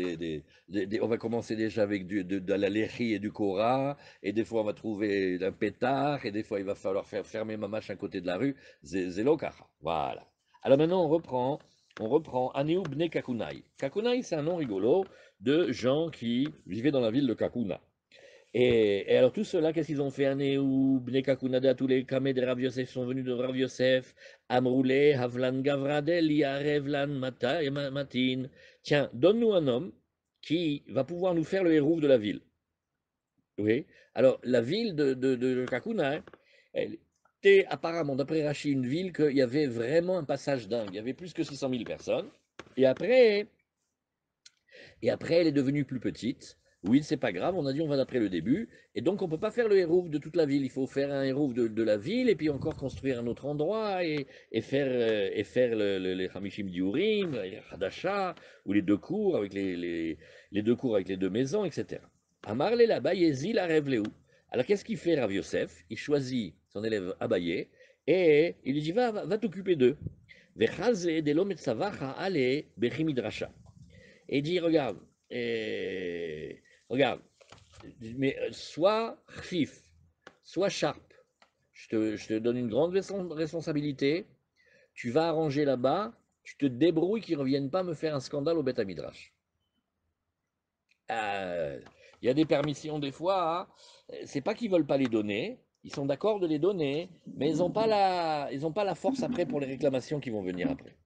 on va commencer déjà avec de la Léchi et du Cora, et des fois on va trouver un pétard, et des fois il va falloir faire fermer ma mâche à côté de la rue. Zelokara. Voilà. Alors maintenant on reprend Aneu Bne Kakunai. Kakunai, c'est un nom rigolo de gens qui vivaient dans la ville de Kakuna. Et alors tous ceux-là, qu'est-ce qu'ils ont fait? Anéou, Bnei Kakunada, tous les kamés de Rav Yosef sont venus de Rav Yosef. Amroulé, Havlan Gavradel, Yarevlan Matin. Tiens, donne-nous un homme qui va pouvoir nous faire le hérouf de la ville. Oui. Alors, la ville de Kakuna, hein, elle était apparemment, d'après Rachid, une ville qu'il y avait vraiment un passage dingue. Il y avait plus que 600 000 personnes. Et après, elle est devenue plus petite. Oui, c'est pas grave, on a dit on va d'après le début. Et donc, on ne peut pas faire le hérouf de toute la ville. Il faut faire un hérouf de la ville et puis encore construire un autre endroit et faire les Hamishim Diurim, les Hadasha, ou les deux cours avec les deux cours avec les deux maisons, etc. Amarle là-bas, Yezil Arevleu. Alors, qu'est-ce qu'il fait, Rav Yosef? Il choisit son élève Abaye et il lui dit va t'occuper d'eux. Vechaze de l'homme ale bechimidrasha. Et il dit regarde, mais sois fif, sois sharp. Je te donne une grande responsabilité. Tu vas arranger là-bas. Tu te débrouilles qu'ils ne reviennent pas me faire un scandale au Beth Midrash. Il y a des permissions des fois. C'est pas qu'ils veulent pas les donner. Ils sont d'accord de les donner, mais ils n'ont pas la force après pour les réclamations qui vont venir après.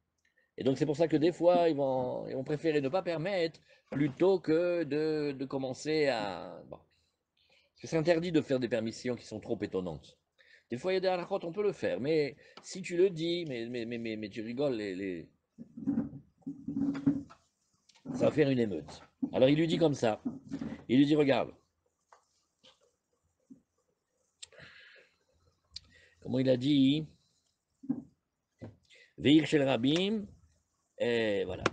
Et donc c'est pour ça que des fois, ils vont préférer ne pas permettre plutôt que de commencer à... Bon. Parce que c'est interdit de faire des permissions qui sont trop étonnantes. Des fois, il y a des halakhot, on peut le faire, mais si tu le dis, mais tu rigoles, ça va faire une émeute. Alors il lui dit comme ça, il lui dit, regarde, comment il a dit, Veir shel Rabim, et voilà.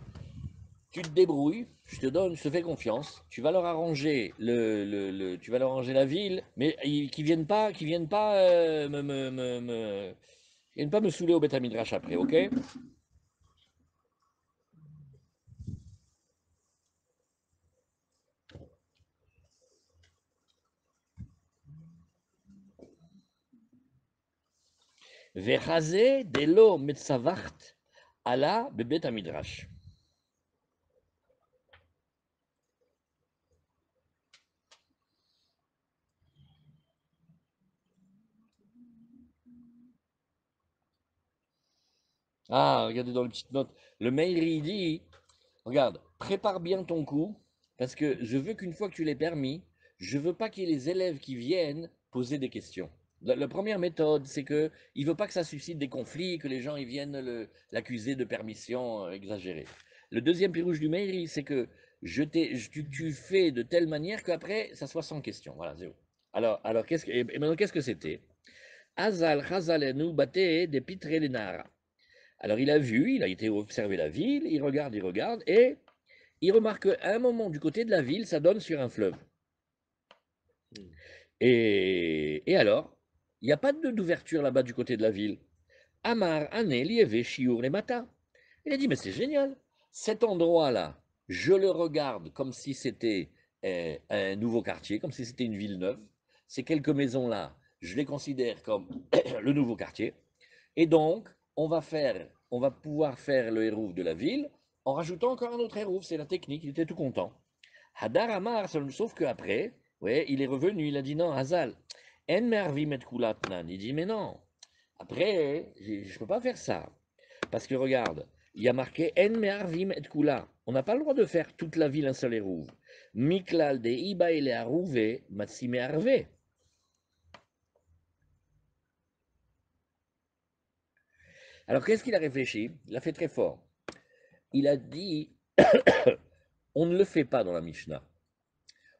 Tu te débrouilles, je te fais confiance. Tu vas leur arranger tu vas leur arranger la ville, mais qu'ils viennent pas ils viennent pas me saouler au Beth Midrash après, ok? Vechazé delo metzavacht ala bebet Midrash. Ah, regardez dans les petites notes. Le Meiri dit, regarde, prépare bien ton coup, parce que je veux qu'une fois que tu l'aies permis, je veux pas qu'il y ait les élèves qui viennent poser des questions. La première méthode, c'est que il veut pas que ça suscite des conflits, que les gens ils viennent l'accuser de permission exagérée. Le deuxième pirouge du Meiri, c'est que tu fais de telle manière qu'après, ça soit sans question. Voilà, zéro. Alors et maintenant, qu'est-ce que c'était? Azal, Chazalenu, Bate, de Pitre, de Nara. Alors il a vu, il a été observer la ville, il regarde, et il remarque qu'à un moment du côté de la ville, ça donne sur un fleuve. Et alors, il n'y a pas d'ouverture là-bas du côté de la ville. Amar, Anel, Yeve, Shiur, les Mata. Il a dit, mais c'est génial. Cet endroit-là, je le regarde comme si c'était un nouveau quartier, comme si c'était une ville neuve. Ces quelques maisons-là, je les considère comme le nouveau quartier. Et donc, on va pouvoir faire le hérouf de la ville en rajoutant encore un autre hérouf. C'est la technique, il était tout content. Hadar Amar, sauf qu'après, ouais, il est revenu, il a dit non, Hazal, en mervim et kulatnan. Il dit, mais non, après, je ne peux pas faire ça. Parce que regarde, il y a marqué en mervim et kula. On n'a pas le droit de faire toute la ville un seul hérouf. Miklal de iba ele arouve, matsime arve. Alors qu'est-ce qu'il a réfléchi? Il a fait très fort. Il a dit, on ne le fait pas dans la Mishnah.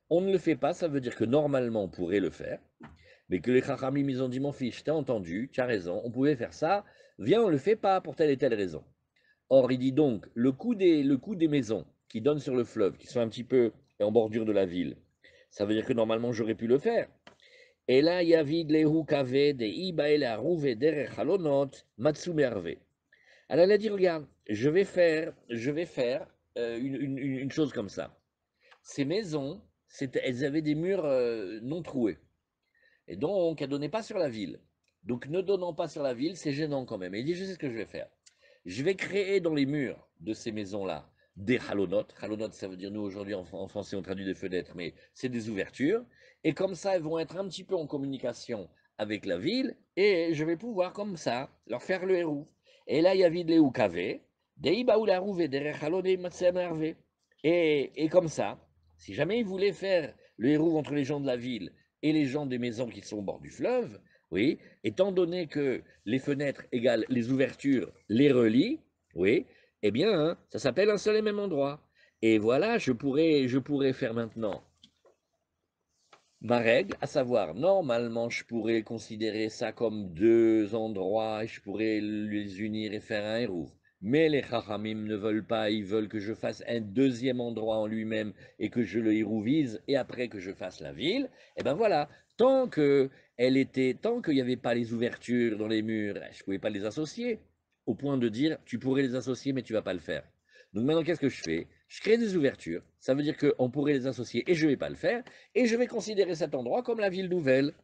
On ne le fait pas, ça veut dire que normalement on pourrait le faire, mais que les Chachamim ils ont dit mon fils, t'as entendu, tu as raison, on pouvait faire ça, viens on ne le fait pas pour telle et telle raison. Or il dit donc, le coup des maisons qui donnent sur le fleuve, qui sont un petit peu en bordure de la ville, ça veut dire que normalement j'aurais pu le faire. Et là, Yavid lehu kaved de ibael arouve derech halonot matsume arve. Alors elle a dit, regarde, je vais faire une chose comme ça. Ces maisons, elles avaient des murs non troués. Et donc, elles ne donnaient pas sur la ville. Donc, ne donnant pas sur la ville, c'est gênant quand même. Et il dit, je sais ce que je vais faire. Je vais créer dans les murs de ces maisons-là des halonot. Halonot, ça veut dire, nous aujourd'hui en français on traduit des fenêtres, mais c'est des ouvertures. Et comme ça, elles vont être un petit peu en communication avec la ville, et je vais pouvoir comme ça leur faire le héros. Et là, il y a vide les oukavé, des ibaoula rouvé, des halonot, et comme ça, si jamais ils voulaient faire le héros entre les gens de la ville et les gens des maisons qui sont au bord du fleuve, oui, étant donné que les fenêtres égale les ouvertures les relient, oui, eh bien, hein, ça s'appelle un seul et même endroit. Et voilà, je pourrais faire maintenant ma règle, à savoir, normalement, je pourrais considérer ça comme deux endroits et je pourrais les unir et faire un hérouf. Mais les Chachamim ne veulent pas, ils veulent que je fasse un deuxième endroit en lui-même et que je le hérouvise et après que je fasse la ville. Et ben voilà, tant qu'il n'y avait pas les ouvertures dans les murs, je ne pouvais pas les associer, au point de dire, tu pourrais les associer, mais tu ne vas pas le faire. Donc maintenant, qu'est-ce que je fais? Je crée des ouvertures, ça veut dire qu'on pourrait les associer et je ne vais pas le faire, et je vais considérer cet endroit comme la ville nouvelle.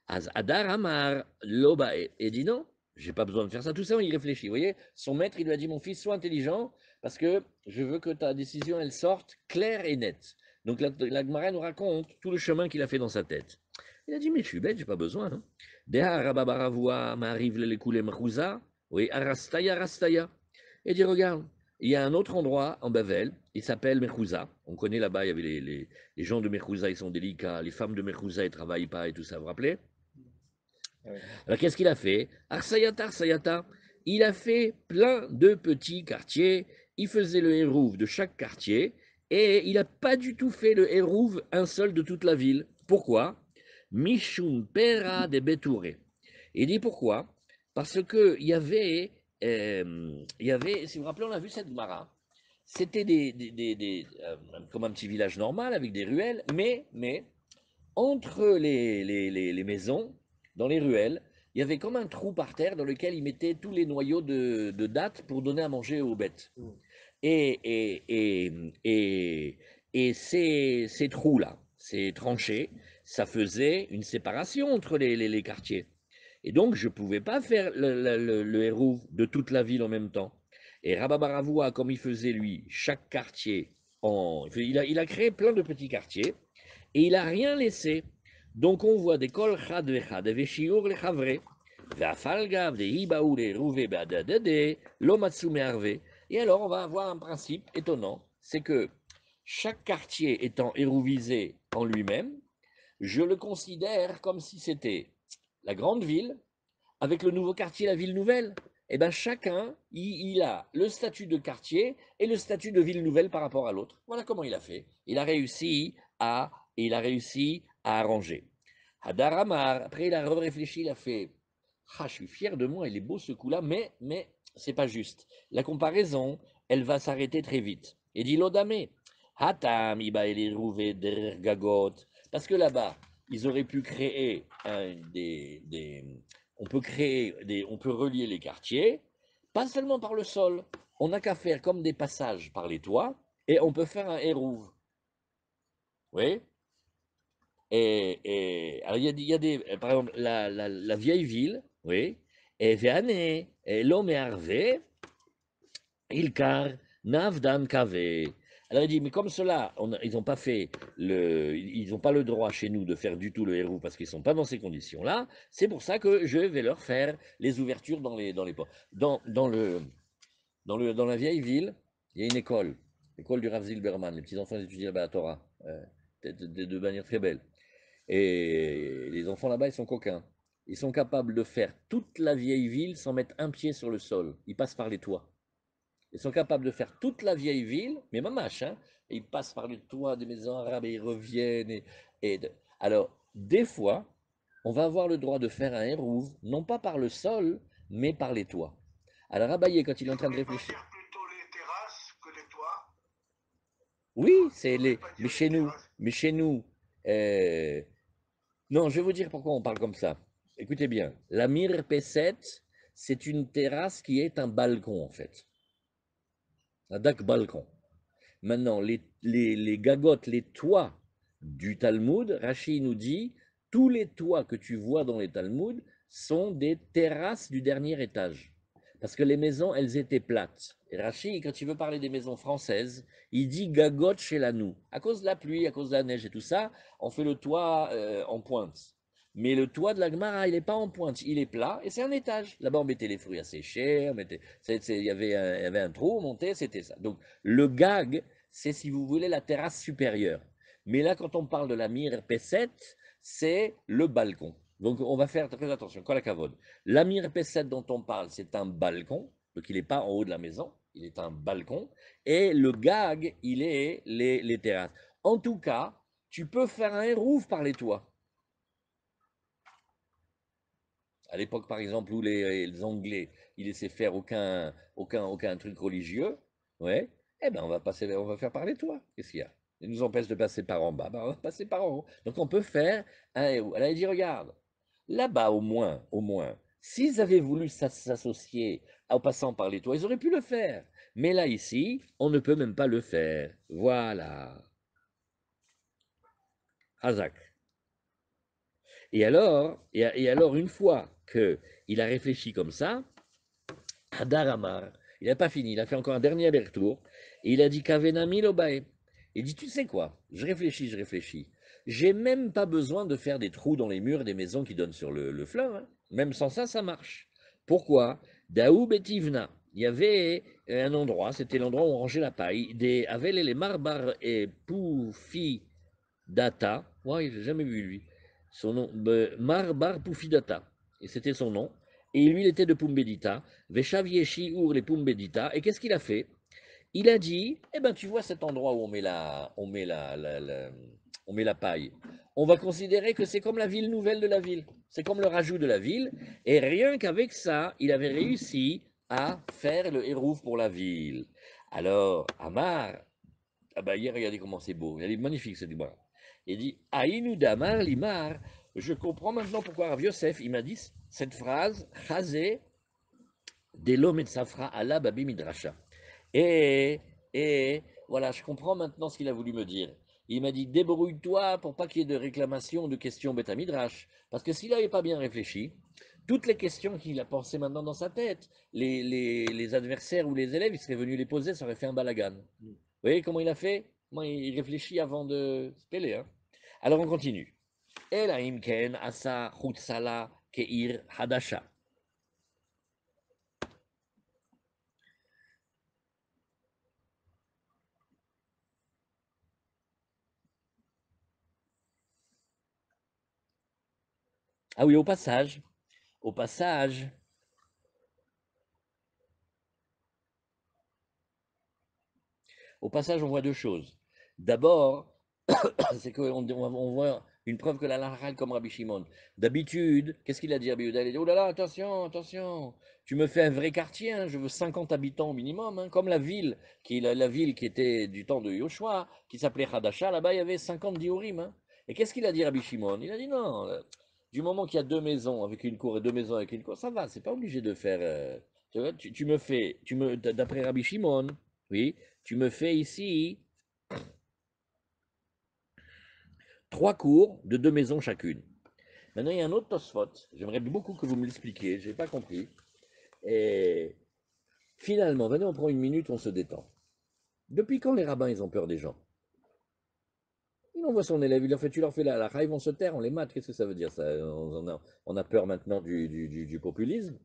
Adar Amar, Loba, et dit non, j'ai pas besoin de faire ça. Tout ça, il réfléchit. Vous voyez, son maître, il lui a dit, mon fils, sois intelligent, parce que je veux que ta décision, elle sorte claire et nette. Donc la Gemara nous raconte tout le chemin qu'il a fait dans sa tête. Il a dit, mais je suis bête, j'ai pas besoin. Hein. Deha Rababaravua, m'arrive le koulé machouza, oui, arastaya, rastaya. Et dit, regarde, il y a un autre endroit en Bavel, il s'appelle Mechouza. On connaît là-bas, il y avait les gens de Mechouza, ils sont délicats, les femmes de Mechouza, elles ne travaillent pas et tout ça, vous vous rappelez? Oui. Alors qu'est-ce qu'il a fait? Arsayata, Arsayata, il a fait plein de petits quartiers, il faisait le hérouve de chaque quartier, et il n'a pas du tout fait le hérouve un seul de toute la ville. Pourquoi? Mishum Pera de Betouré. Il dit pourquoi? Parce que il y avait, si vous vous rappelez, on a vu cette Mara. C'était comme un petit village normal avec des ruelles, mais entre les maisons, dans les ruelles, il y avait comme un trou par terre dans lequel ils mettaient tous les noyaux de dattes pour donner à manger aux bêtes. Et, et, et, et, et ces trous-là, ces tranchées, ça faisait une séparation entre les quartiers. Et donc, je ne pouvais pas faire le héros de toute la ville en même temps. Et Rababaravoua, comme il faisait lui, chaque quartier, il a créé plein de petits quartiers, et il n'a rien laissé. Donc on voit des kol chad vechad, veshiur le chavre, ve'afalgav, de hibaou le rouvé be'adadade, lo matsu me'arve. Et alors on va avoir un principe étonnant, c'est que chaque quartier étant hérouvisé en lui-même, je le considère comme si c'était la grande ville avec le nouveau quartier, la ville nouvelle. Et bien chacun, il a le statut de quartier et le statut de ville nouvelle par rapport à l'autre. Voilà comment il a fait. Il a réussi à arranger. Hadar Amar, après il a réfléchi, il a fait, ah, je suis fier de moi, il est beau ce coup-là, mais c'est pas juste. La comparaison, elle va s'arrêter très vite. Et dit l'odame, Hatam, iba rouvé gagot. Parce que là-bas, ils auraient pu créer on peut relier les quartiers, pas seulement par le sol. On n'a qu'à faire comme des passages par les toits et on peut faire un hérouve. Oui. Alors il y a des, par exemple, la vieille ville, oui, et Veane, et l'homme est Harvé, Ilkar, Navdan Kave. Alors il dit, mais comme cela, ils n'ont pas ils n'ont pas le droit chez nous de faire du tout le héros parce qu'ils ne sont pas dans ces conditions-là. C'est pour ça que je vais leur faire les ouvertures dans les ports. Dans la vieille ville, il y a une école, l'école du Rav Zilberman. Les petits enfants étudient là-bas la Torah, de manière très belle. Et les enfants là-bas, ils sont coquins. Ils sont capables de faire toute la vieille ville sans mettre un pied sur le sol. Ils passent par les toits. Ils sont capables de faire toute la vieille ville, mais mamache, hein, et ils passent par les toits des maisons arabes et ils reviennent. Alors, des fois, on va avoir le droit de faire un hérouve, non pas par le sol, mais par les toits. Alors, Abaye, quand il est Il en ne train de faudrait pas réfléchir, dire plutôt les terrasses que les toits. oui, Il ne c'est faudrait les. pas Mais dire les chez nous, terrasses. mais chez nous, euh, non, je vais vous dire pourquoi on parle comme ça. Écoutez bien, la Mirpesset, c'est une terrasse qui est un balcon, en fait. Un dak balcon. Maintenant, les gagotes, les toits du Talmud, Rashi nous dit, tous les toits que tu vois dans les Talmuds sont des terrasses du dernier étage. parce que les maisons, elles étaient plates. Et Rachid, quand il veut parler des maisons françaises, il dit gagot chez la nous. À cause de la pluie, à cause de la neige et tout ça, on fait le toit en pointe. Mais le toit de la Gemara, il n'est pas en pointe, il est plat et c'est un étage. Là-bas, on mettait les fruits à sécher, il y avait un trou, on montait, c'était ça. Donc, le gag, c'est si vous voulez la terrasse supérieure. Mais là, quand on parle de la mire P7, c'est le balcon. Donc, on va faire très attention. Kol hakavod. L'Amir P7 dont on parle, c'est un balcon. Donc, il n'est pas en haut de la maison. Il est un balcon. Et le gag, il est les terrasses. En tout cas, tu peux faire un roof par les toits. À l'époque, par exemple, où les Anglais, ils laissaient faire aucun truc religieux, ouais, eh ben, on va faire par les toits. Qu'est-ce qu'il y a? Ils nous empêchent de passer par en bas, ben, on va passer par en haut. Donc, on peut faire un héros. Elle a dit, regarde, là-bas, au moins, s'ils avaient voulu s'associer en passant par les toits, ils auraient pu le faire. Mais là, ici, on ne peut même pas le faire. Voilà. Hazak. Et alors, une fois qu'il a réfléchi comme ça, Hadar Amar, il n'a pas fini, il a fait encore un dernier aller-retour, et il a dit Kavenami Lobae. Il dit, tu sais quoi, je réfléchis, je réfléchis. J'ai même pas besoin de faire des trous dans les murs des maisons qui donnent sur le fleuve, hein. Même sans ça, ça marche. Pourquoi? Daoub et Tivna, il y avait un endroit, c'était l'endroit où on rangeait la paille, avait les Marbar et Poufi Data, ouais, j'ai jamais vu lui, son nom, Marbar Poufi Data, et c'était son nom. Et lui, il était de Pumbedita, Veshav Yeshi Ur les Pumbedita. Et qu'est-ce qu'il a fait? Il a dit, eh ben, tu vois cet endroit où on met la paille. On va considérer que c'est comme la ville nouvelle de la ville. C'est comme le rajout de la ville. Et rien qu'avec ça, il avait réussi à faire le hérouf pour la ville. Alors, Amar, ah bah hier, regardez comment c'est beau. Il est magnifique, ce Dubra. Il dit, Aïnou Damar Limar. Je comprends maintenant pourquoi Rav Yosef, il m'a dit cette phrase, Chazé, Delom et Safra Allah Babi Midrasha. Et, et voilà, je comprends maintenant ce qu'il a voulu me dire. Il m'a dit, débrouille-toi pour pas qu'il y ait de réclamations, de questions bêta midrash. Parce que s'il n'avait pas bien réfléchi, toutes les questions qu'il a pensées maintenant dans sa tête, les adversaires ou les élèves, ils seraient venus les poser, ça aurait fait un balagan. Vous voyez comment il a fait? Moi, il réfléchit avant de se peler, hein. Alors on continue. El Ken Asa Chutzala Keir Hadasha. Ah oui, au passage, Au passage, on voit deux choses. D'abord, c'est qu'on voit une preuve que la halakha comme Rabbi Shimon. D'habitude, qu'est-ce qu'il a dit Rabbi Yehuda? Il a dit, oh là là, attention, attention, tu me fais un vrai quartier, hein, je veux 50 habitants au minimum, hein, comme la ville, la ville qui était du temps de Yoshua, qui s'appelait Hadasha, là-bas il y avait 50 diurim, hein. Et qu'est-ce qu'il a dit Rabbi Shimon? Il a dit non, du moment qu'il y a deux maisons avec une cour et deux maisons avec une cour, ça va, c'est pas obligé de faire. Tu vois, tu me fais, d'après Rabbi Shimon, oui, tu me fais ici trois cours de deux maisons chacune. Maintenant, il y a un autre Tosfot. J'aimerais beaucoup que vous me l'expliquiez. Je n'ai pas compris. Et finalement, venez, on prend une minute, on se détend. Depuis quand les rabbins, ils ont peur des gens? Il envoie son élève, il leur fait, tu leur fais la halakha, ils vont se taire, on les mate. Qu'est-ce que ça veut dire ça? On a peur maintenant du populisme.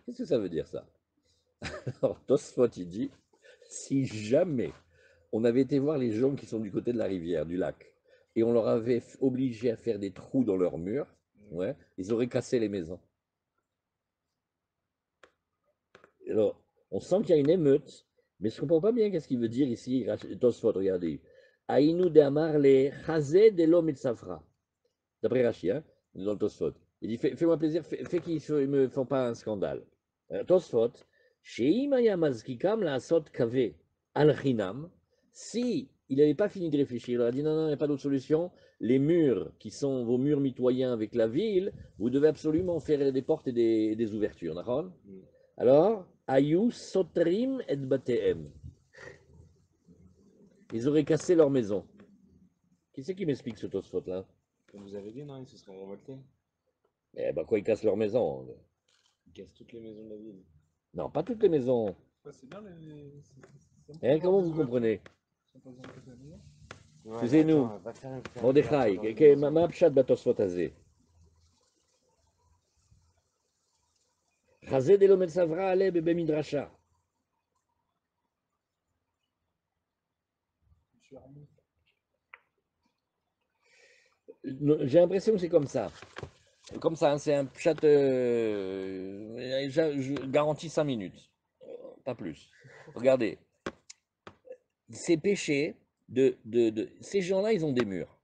Qu'est-ce que ça veut dire ça? Alors, Tosfot, il dit, si jamais on avait été voir les gens qui sont du côté de la rivière, du lac, et on leur avait obligé à faire des trous dans leurs murs, ouais, ils auraient cassé les maisons. Alors, on sent qu'il y a une émeute, mais je ne comprends pas bien qu'est-ce qu'il veut dire ici, Tosfot, regardez. Aïnou de Amar le Chazé de l'homme Safra. D'après Rachi, hein, dans le Tosfot. Il dit fais-moi plaisir, fais qu'ils ne me font pas un scandale. Tosfot, Sheim Mazkikam la Asot Kave al Chinam, si il n'avait pas fini de réfléchir, il leur a dit non, non, il n'y a pas d'autre solution. Les murs qui sont vos murs mitoyens avec la ville, vous devez absolument faire des portes et des ouvertures. D'accord? Alors, Ayou Sotrim et Bateem. Ils auraient cassé leur maison. Qui c'est qui m'explique ce Tosfot là? Comme vous avez dit, non, ils se seraient révoltés. Eh ben quoi, ils cassent leur maison? Ils cassent toutes les maisons de la ville. Non, pas toutes les maisons. Ouais, c'est bien ça me fait Hein, voir comment des vous ouvertures. comprenez? Si on passe dans toute la maison. Ouais, mais Excusez-nous. attends, va faire une ouverture Mordechai, dans une ma maison. ma pshat batosfot hazeh. Chazé de l'omed savra ale bebe midrasha. Je suis remis. J'ai l'impression que c'est comme ça. Comme ça, hein, c'est un chat, je garantis 5 minutes, pas plus. Regardez, c'est péché ces gens-là, ils ont des murs.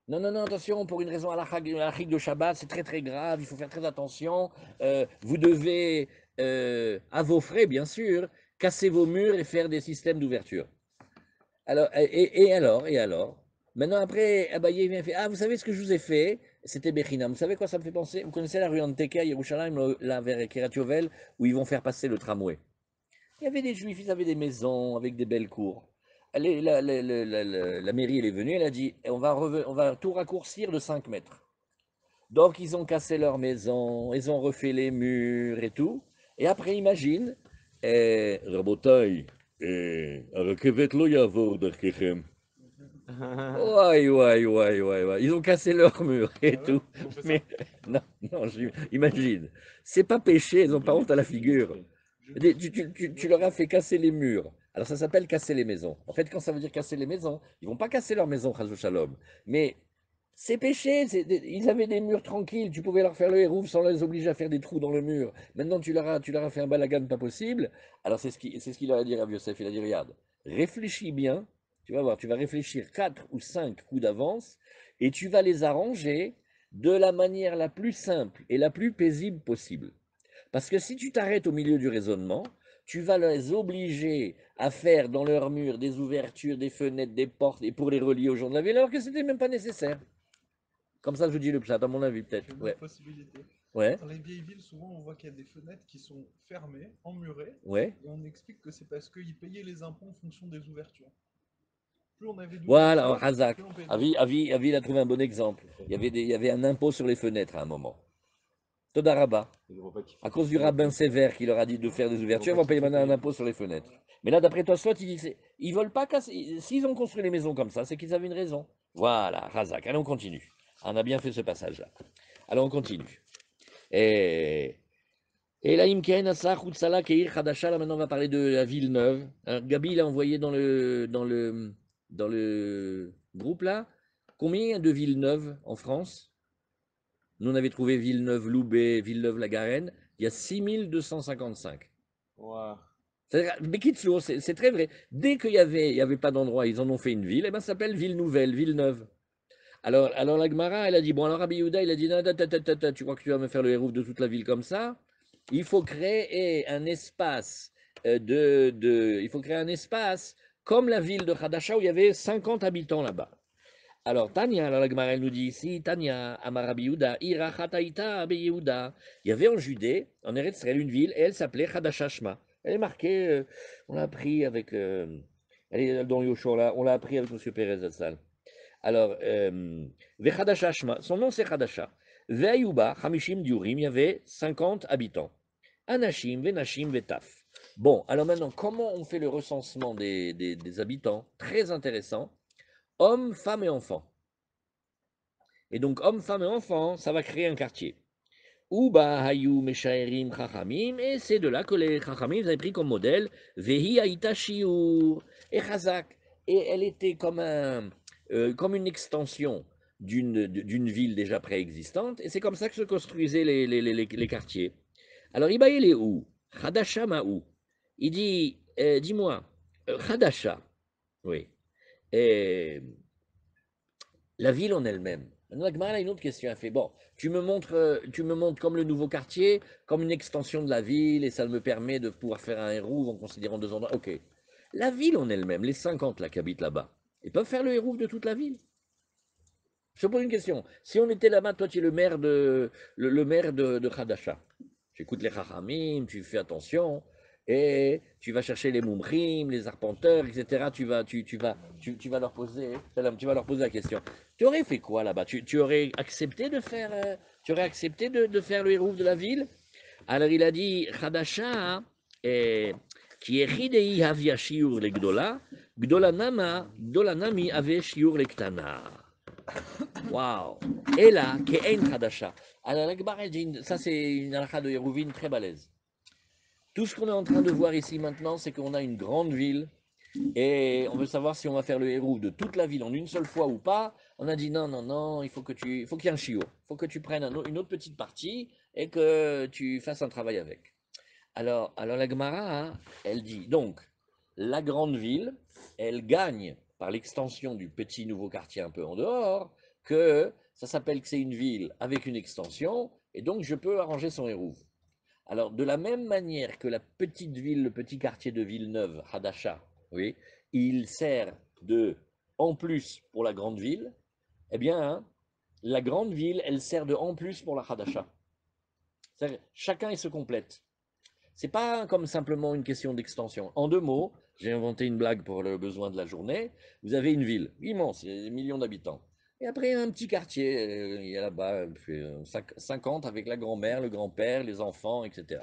Non, non, non, attention, pour une raison à la de Shabbat, c'est très très grave, il faut faire très attention. Vous devez, à vos frais, bien sûr, casser vos murs et faire des systèmes d'ouverture. Alors, et alors? Maintenant, après, Abaye vient et fait, ah, vous savez ce que je vous ai fait? C'était Bechinam. Vous savez quoi ça me fait penser? Vous connaissez la rue Anteke à Yerushalayim, là, vers Kiryat Yovel, où ils vont faire passer le tramway. Il y avait des juifs, ils avaient des maisons avec des belles cours. La mairie, elle est venue, elle a dit, on va tout raccourcir de 5 mètres. Donc, ils ont cassé leur maison, ils ont refait les murs et tout. Et après, imagine, Rabotai, הרכבת לא יעבור דרככם. Ouais, ouais, ouais, ouais, ouais. Ils ont cassé leur mur et Ah ouais? tout. Ils ont fait ça? Mais non, non, imagine. C'est pas péché, ils n'ont pas honte à la figure. Tu leur as fait casser les murs. Alors ça s'appelle casser les maisons. En fait, quand ça veut dire casser les maisons, ils vont pas casser leur maison, Chazou Shalom. Mais c'est péché. Ils avaient des murs tranquilles. Tu pouvais leur faire le hérouf sans les obliger à faire des trous dans le mur. Maintenant, tu leur as fait un balagan pas possible. Alors c'est ce qu'il a dit à Yosef. Il a dit, regarde, réfléchis bien. Tu vas voir, tu vas réfléchir 4 ou 5 coups d'avance et tu vas les arranger de la manière la plus simple et la plus paisible possible. Parce que si tu t'arrêtes au milieu du raisonnement, tu vas les obliger à faire dans leur mur des ouvertures, des fenêtres, des portes, et pour les relier aux gens de la ville, alors que c'était même pas nécessaire. Comme ça, je dis le plat, à mon avis, J'ai peut-être. une Ouais, autre possibilité. ouais, Dans les vieilles villes, souvent, on voit qu'il y a des fenêtres qui sont fermées, emmurées, ouais. et on explique que c'est parce qu'ils payaient les impôts en fonction des ouvertures. Plus on avait Voilà, alors, d'ouvertures, Razak. plus on payait Avi, d'impôts. Avi, Avi, il a trouvé un bon exemple. Il y avait un impôt sur les fenêtres à un moment. Todaraba. Ils vont pas À kiffer. cause du rabbin sévère qui leur a dit de faire des Ils vont ouvertures, ils pas vont payer kiffer maintenant un payer. impôt sur les fenêtres. Mais là, d'après toi, soit il dit, ils veulent pas casser. S'ils ont construit les maisons comme ça, c'est qu'ils avaient une raison. Voilà, Razak. Allez, on continue. On a bien fait ce passage-là. Alors, on continue. Et, et là, Imken, Asa, Khutsala, Keir, Khadasha, là, maintenant, on va parler de la ville neuve. Alors, Gabi, il a envoyé dans le groupe, là, combien de villes neuves en France? Nous, on avait trouvé Villeneuve-Loubet, Villeneuve-la-Garenne. Il y a 6255. Ouah. Mais Kitsour, c'est très vrai. Dès qu'il y avait pas d'endroit, ils en ont fait une ville, et ben ça s'appelle ville nouvelle, ville neuve. Alors la Gemara, elle a dit, bon, alors Rabbi Yehuda, il a dit, non, tu crois que tu vas me faire le hérouf de toute la ville comme ça? Il faut créer un espace il faut créer un espace comme la ville de Hadasha où il y avait 50 habitants là-bas. Alors, Tania, alors la Gemara, elle nous dit ici, Tania, Amar Rabbi Yehuda, Ira Chataïta Rabbi Yehuda. Il y avait en Judée, en Eretz Israël, une ville, et elle s'appelait Hadashashma. Elle est marquée, on l'a appris avec, elle est dans Yoshua, on l'a appris avec M. Pérez Zatzal. Alors, Vechadashashma, son nom c'est Hadasha. Ve'ayuba, Hamishim Diurim, il y avait 50 habitants. Anashim, Venashim, Vetaf. Bon, alors maintenant, comment on fait le recensement des habitants? Très intéressant. Hommes, femmes et enfants. Et donc, hommes, femmes et enfants, ça va créer un quartier. Uba hayu meshaerim chachamim, et c'est de là que les chachamim avaient pris comme modèle Vehi haïta shiur, et Chazak. Et elle était comme une extension d'une ville déjà préexistante, et c'est comme ça que se construisaient les quartiers. Alors, Iba, il est où? Hadasha Ma'ou. Il dit, dis-moi, Hadasha, oui. Et la ville en elle-même. Maintenant, la Gemara a une autre question. Elle fait, bon, tu me montres comme le nouveau quartier, comme une extension de la ville, et ça me permet de pouvoir faire un hérouve en considérant deux endroits. Ok. La ville en elle-même, les 50 là qui habitent là-bas, ils peuvent faire le hérouve de toute la ville. Je te pose une question. Si on était là-bas, toi tu es le maire de Hadasha. Tu écoutes les Chachamim, tu fais attention, et tu vas chercher les Moumrim, les arpenteurs, etc. Tu vas leur poser la question. Tu aurais fait quoi là-bas? Tu aurais accepté de faire le hérouf de la ville? Alors il a dit, Hadasha, qui est Hidei Havia Shiur le Gdola, Gdola Nami Ave Shiur le Ktana. Waouh! Et là, Ke'en Hadasha. Alors la Gemara dit, ça c'est une halakha de Yeruvin très balèze. Tout ce qu'on est en train de voir ici maintenant, c'est qu'on a une grande ville et on veut savoir si on va faire le héros de toute la ville en une seule fois ou pas. On a dit non, non, non, il faut qu'il y ait un chiot. Il faut que tu prennes une autre petite partie et que tu fasses un travail avec. Alors la Gemara, hein, elle dit donc, la grande ville, elle gagne par l'extension du petit nouveau quartier un peu en dehors, que ça s'appelle que c'est une ville avec une extension, et donc je peux arranger son héros. Alors, de la même manière que la petite ville, le petit quartier de Villeneuve, Hadasha, oui, il sert de en plus pour la grande ville, eh bien, hein, la grande ville, elle sert de en plus pour la Hadasha. Chacun il se complète. C'est pas comme simplement une question d'extension. En deux mots, j'ai inventé une blague pour le besoin de la journée. Vous avez une ville immense, il y a des millions d'habitants. Et après, un petit quartier, il y a là-bas 50 avec la grand-mère, le grand-père, les enfants, etc.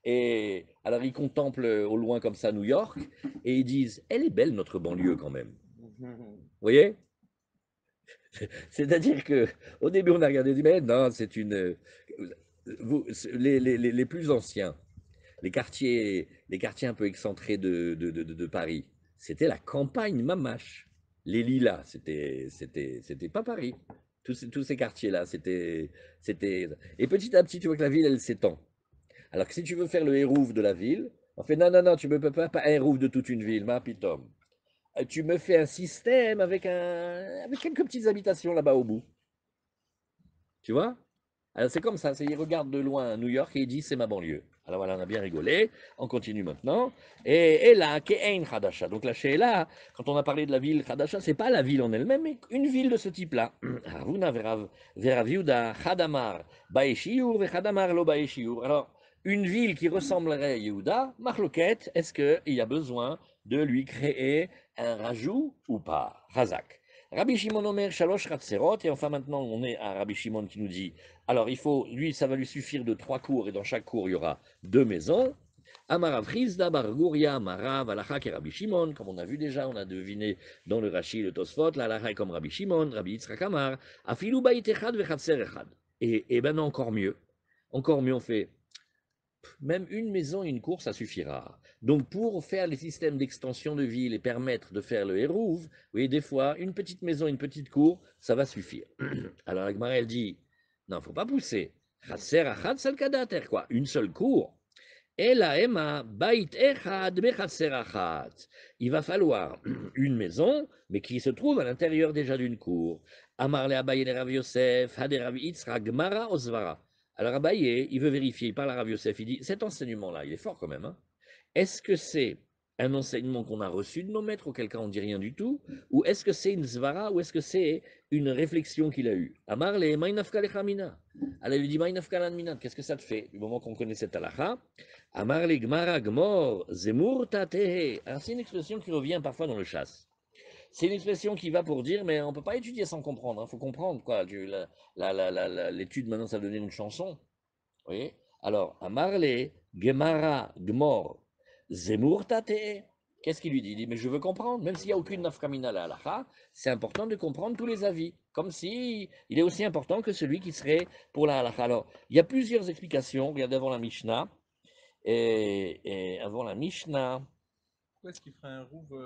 Et alors ils contemplent au loin comme ça New York et ils disent, elle est belle notre banlieue quand même. Vous voyez? C'est-à-dire que au début on a regardé, on dit, mais non, c'est une. Les plus anciens, les quartiers un peu excentrés de Paris, c'était la campagne mamache. Les Lilas, c'était pas Paris. Tous ces quartiers-là, c'était. Et petit à petit, tu vois que la ville, elle s'étend. Alors que si tu veux faire le hérouf de la ville, on fait non, non, non, tu ne peux pas un hérouf de toute une ville, ma pitom. Tu me fais un système avec quelques petites habitations là-bas au bout. Tu vois? Alors c'est comme ça, il regarde de loin New York et il dit c'est ma banlieue. Alors voilà, on a bien rigolé, on continue maintenant. Et là, Ke'en Hadasha. Donc la là, quand on a parlé de la ville Hadasha, c'est pas la ville en elle-même, mais une ville de ce type-là. Ravuna veraviuda Hadamar Baeshiur ve Hadamar lo Baeshiur. Alors, une ville qui ressemblerait à Yehuda, Marloquette, est-ce qu'il y a besoin de lui créer un rajout ou pas? Razak. Rabbi Shimon Omer Shalosh Ratserot, et enfin maintenant on est à Rabbi Shimon qui nous dit, alors il faut, lui ça va lui suffire de 3 cours, et dans chaque cour il y aura 2 maisons. Amarav Chizda Barguria Marav Alachak et Rabbi Shimon, comme on a vu déjà, on a deviné dans le Rashi le Tosfot, la Alachak est comme Rabbi Shimon, Rabbi Yitzchak Amar, Afilu Bait Echad Vechatser Echad. Et ben encore mieux, on fait même une maison et une cour, ça suffira. Donc, pour faire les systèmes d'extension de ville et permettre de faire le hérouve, oui, des fois, une petite maison, une petite cour, ça va suffire. Alors, la Gemara, elle dit, non, il ne faut pas pousser. Quoi, une seule cour. Et la Emma, bait echad bechatser. Il va falloir une maison, mais qui se trouve à l'intérieur déjà d'une cour. Amar le Abaye le Rav Yosef, Hade Rav Yitzchak, Gmara Osvara. Alors Abaye, il veut vérifier, il parle à Rav Yosef, il dit, cet enseignement-là, il est fort quand même, hein. Est-ce que c'est un enseignement qu'on a reçu de nos maîtres, auquel cas on ne dit rien du tout, ou est-ce que c'est une zvara, ou est-ce que c'est une réflexion qu'il a eue? Amar le Maïnafka lechamina. Alors il lui dit Maïnafka lanmina, qu'est-ce que ça te fait? Du moment qu'on connaît cette halakha, Amar le Gmara Gmor, Zemur Tatehe. Alors c'est une expression qui revient parfois dans le chasse. C'est une expression qui va pour dire, mais on ne peut pas étudier sans comprendre. Il faut comprendre, quoi. L'étude, maintenant, ça va devenir une chanson. Vous voyez? Alors, Amarle, Gemara, Gmor, Zemur Tate. Qu'est-ce qu'il lui dit? Il dit, mais je veux comprendre, même s'il n'y a aucune nafkamina à la halakha, c'est important de comprendre tous les avis. Comme si il est aussi important que celui qui serait pour la halakha. Alors, il y a plusieurs explications. Regardez avant la Mishnah. Et avant la Mishnah. Pourquoi est-ce qu'il ferait un rouve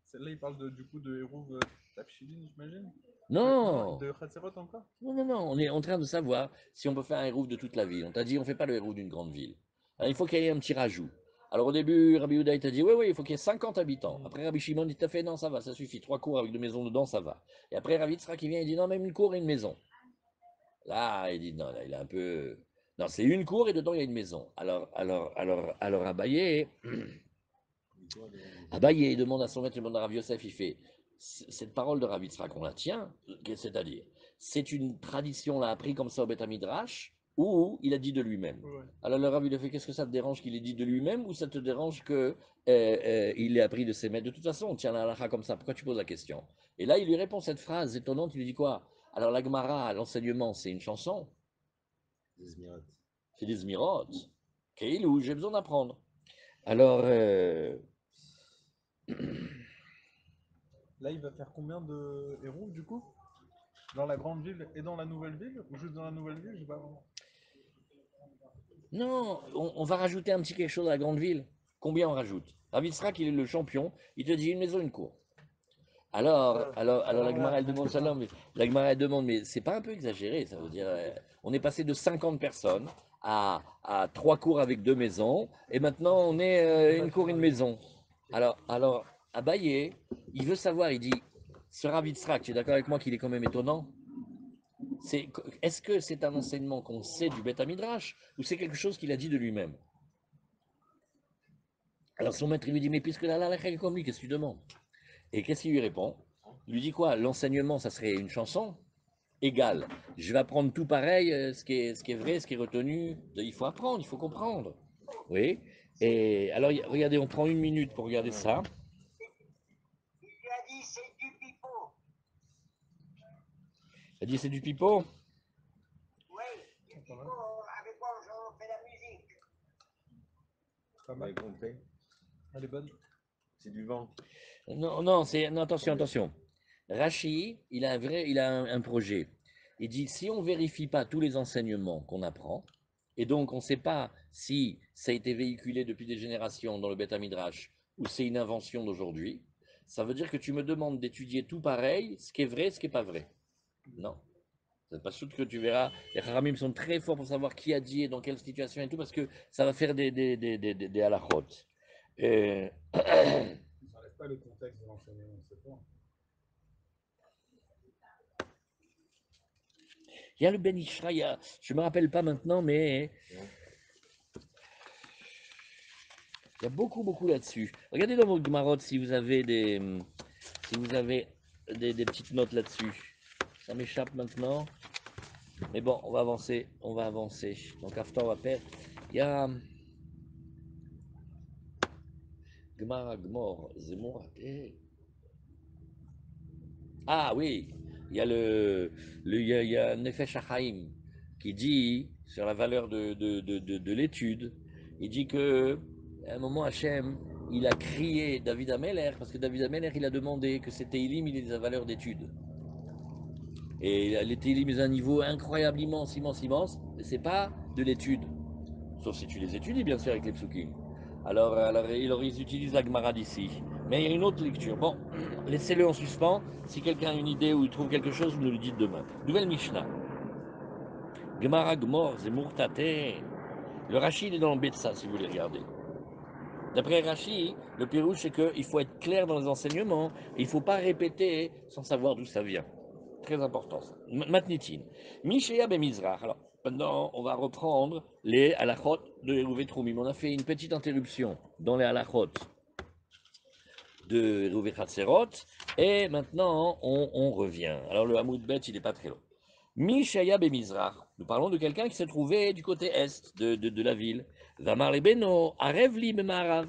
Celle-là, il parle du coup de rouve Tapchilin, j'imagine. Non! De Khatserot encore. Non, non, non, on est en train de savoir si on peut faire un hérouf de toute la ville. On t'a dit, on ne fait pas le hérouf d'une grande ville. Alors, il faut qu'il y ait un petit rajout. Alors au début, Rabbi Yehuda t'a dit, oui, oui, il faut qu'il y ait 50 habitants. Après, Rabbi Shimon dit, t'as fait, non, ça va, ça suffit. 3 cours avec 2 maisons dedans, ça va. Et après, Rabbi Yitzhak qui vient, il dit, non, même une cour et une maison. Là, il dit, non, là, il est un peu... Non, c'est une cour et dedans, il y a une maison. Alors Abaye, il demande à son maître, il demande à Rav Yosef, il fait, cette parole de Rav Yitzhak, on la tient, c'est-à-dire, c'est une tradition, l'a appris comme ça au Beth Midrash, ou il a dit de lui-même. Ouais. Alors le Rav, il a fait, qu'est-ce que ça te dérange qu'il ait dit de lui-même, ou ça te dérange que il ait appris de ses maîtres? De toute façon, on tient la halakha comme ça, pourquoi tu poses la question? Et là, il lui répond cette phrase étonnante, il lui dit quoi? Alors la Gemara, l'enseignement, c'est une chanson? Zizmirat. c'est des Zmirot. Keilou, j'ai besoin d'apprendre. Alors, Là, il va faire combien de héros du coup? Dans la grande ville et dans la nouvelle ville? Ou juste dans la nouvelle ville? J'ai pas vraiment. non, on va rajouter un petit quelque chose à la grande ville. Combien on rajoute? Rav Yitzhak, il est le champion. Il te dit une maison, une cour. Alors la Gemara, elle demande Shalom, mais la Gemara, elle demande, mais c'est pas un peu exagéré, ça veut dire, on est passé de 50 personnes à 3 cours avec 2 maisons, et maintenant on est une cour, une maison. Alors, Abaye, il veut savoir, il dit, ce Rav Yitzhak, tu es d'accord avec moi qu'il est quand même étonnant? Est-ce que c'est un enseignement qu'on sait du Beth Midrash, ou c'est quelque chose qu'il a dit de lui-même? Alors son maître, il lui dit, mais puisque la halakha est comme lui, qu'est-ce que tu demandes? Et qu'est-ce qu'il lui répond? Il lui dit quoi? L'enseignement, ça serait une chanson? Égal. Je vais apprendre tout pareil, ce qui est vrai, ce qui est retenu. Il faut apprendre, il faut comprendre. Oui. Et alors, regardez, on prend une minute pour regarder ça. Il lui a dit c'est du pipeau. Elle dit c'est du pipeau. Oui, du pipeau avec quoi on fait la musique. Pas Vous mal. avez compris? Elle est bonne. C'est du vent. Non, non, non, attention. Rachi, il a un projet. Il dit si on ne vérifie pas tous les enseignements qu'on apprend, et donc on ne sait pas si ça a été véhiculé depuis des générations dans le Beth Midrash ou c'est une invention d'aujourd'hui, ça veut dire que tu me demandes d'étudier tout pareil, ce qui est vrai, ce qui n'est pas vrai. Non. C'est pas sûr que tu verras. Les Haramim sont très forts pour savoir qui a dit et dans quelle situation et tout, parce que ça va faire des halachot. Et Ça n'enlève pas le contexte de l'enseignement, c'est pas. il y a le Ben Ishra, je ne me rappelle pas maintenant, mais il y a beaucoup là-dessus. Regardez dans vos Gemarot si vous avez des petites notes là-dessus. Ça m'échappe maintenant. Mais bon, on va avancer. Donc, After, on va perdre. Il y a Gemara, Gmor, Zemor. Ah oui, il y a il y a Nefesh HaChaim qui dit sur la valeur de l'étude, il dit que à un moment Hachem, il a crié David Ameller parce que David Ameller il a demandé que c'était Téhilim il ait la valeur d'étude. Et les Téhilim ils ont un niveau incroyable, immense, mais c'est pas de l'étude. Sauf si tu les étudies bien sûr avec les psukim. Alors ils utilisent la Gemara d'ici. Mais il y a une autre lecture. Bon, laissez-le en suspens. Si quelqu'un a une idée ou il trouve quelque chose, vous nous le dites demain. Nouvelle Mishnah. Gemara Gmor, Zemur Tate. Le Rachid est dans le Betsa, si vous voulez regarder. D'après Rachid, le Pérouche, c'est qu'il faut être clair dans les enseignements et il ne faut pas répéter sans savoir d'où ça vient. Très important ça. Matnitin. Mishéa Bemizrach. Alors, maintenant, on va reprendre les halachot de Hérouvé Troumim. On a fait une petite interruption dans les halachot de Hérouvé Khatserot. Et maintenant, on revient. Alors, le Hamoud Bet, il n'est pas très long. Mishéa Bemizrach. Nous parlons de quelqu'un qui s'est trouvé du côté est de la ville. Vamar Lebeno, Arevli Memarav.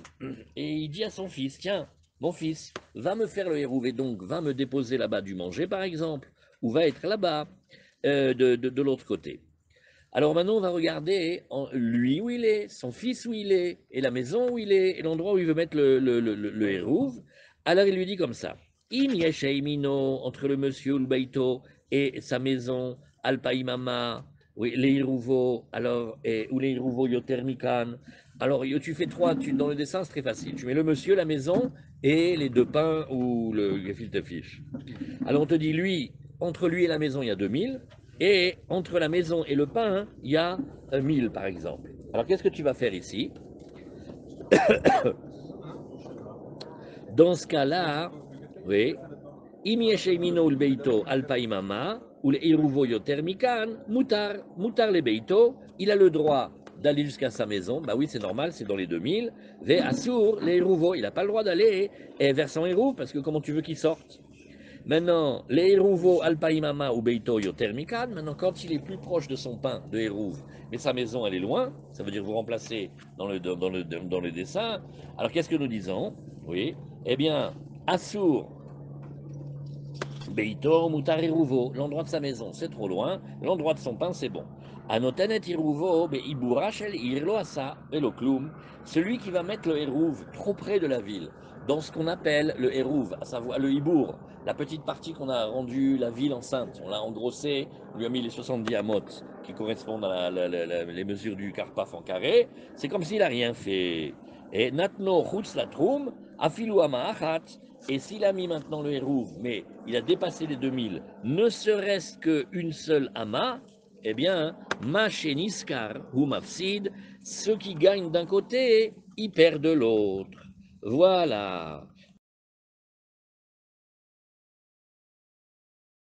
Et il dit à son fils, tiens, mon fils, va me faire le Hérouvé, donc va me déposer là-bas du manger, par exemple, ou va être là-bas, de l'autre côté. Alors maintenant, on va regarder lui où il est, son fils où il est, et la maison où il est, et l'endroit où il veut mettre le Hérouv. Alors il lui dit comme ça, Im Yesheimino, entre le monsieur Ulbaito et sa maison, Alpaimama, oui, les Hérouvo, alors, ou les Hérouvo Yotermikan. Alors tu fais dans le dessin, c'est très facile. Tu mets le monsieur, la maison, et les deux pains ou le gefilte fish. Alors on te dit, lui, entre lui et la maison, il y a 2000, et entre la maison et le pain, il y a 1000 par exemple. Alors qu'est-ce que tu vas faire ici? Dans ce cas-là, oui, Imieshemino ul beito alpaimama, ou le iruvo yotermikan, mutar le beito, il a le droit d'aller jusqu'à sa maison, bah oui c'est normal, c'est dans les 2000, ve asur le iruvo, il n'a pas le droit d'aller vers son hérouv, parce que comment tu veux qu'il sorte? Maintenant, les Hérouvo Alpaimama ou Beito Yotermikan, maintenant quand il est plus proche de son pain, de Hérouv, mais sa maison elle est loin, ça veut dire vous remplacez dans le dessin. Alors qu'est-ce que nous disons? Oui, eh bien, Assur, Beito, Moutar Hérouvo, l'endroit de sa maison c'est trop loin, l'endroit de son pain c'est bon. Anotenet Iruvo, Ibura Shel Ir Lo Asa Velo Klum, celui qui va mettre le Hérouv trop près de la ville, dans ce qu'on appelle le Hérouv, à savoir le Hibour, la petite partie qu'on a rendu la ville enceinte. On l'a engrossé, on lui a mis les 70 amotes qui correspondent à les mesures du Karpaf en carré. C'est comme s'il n'a rien fait. Et Natno Chutz Latrum, Afilu Ama'achat, et s'il a mis maintenant le Hérouv, mais il a dépassé les 2000, ne serait-ce qu'une seule Ama, eh bien, Macheniskar ou Mafsid, ceux qui gagnent d'un côté, ils perdent de l'autre. Voilà.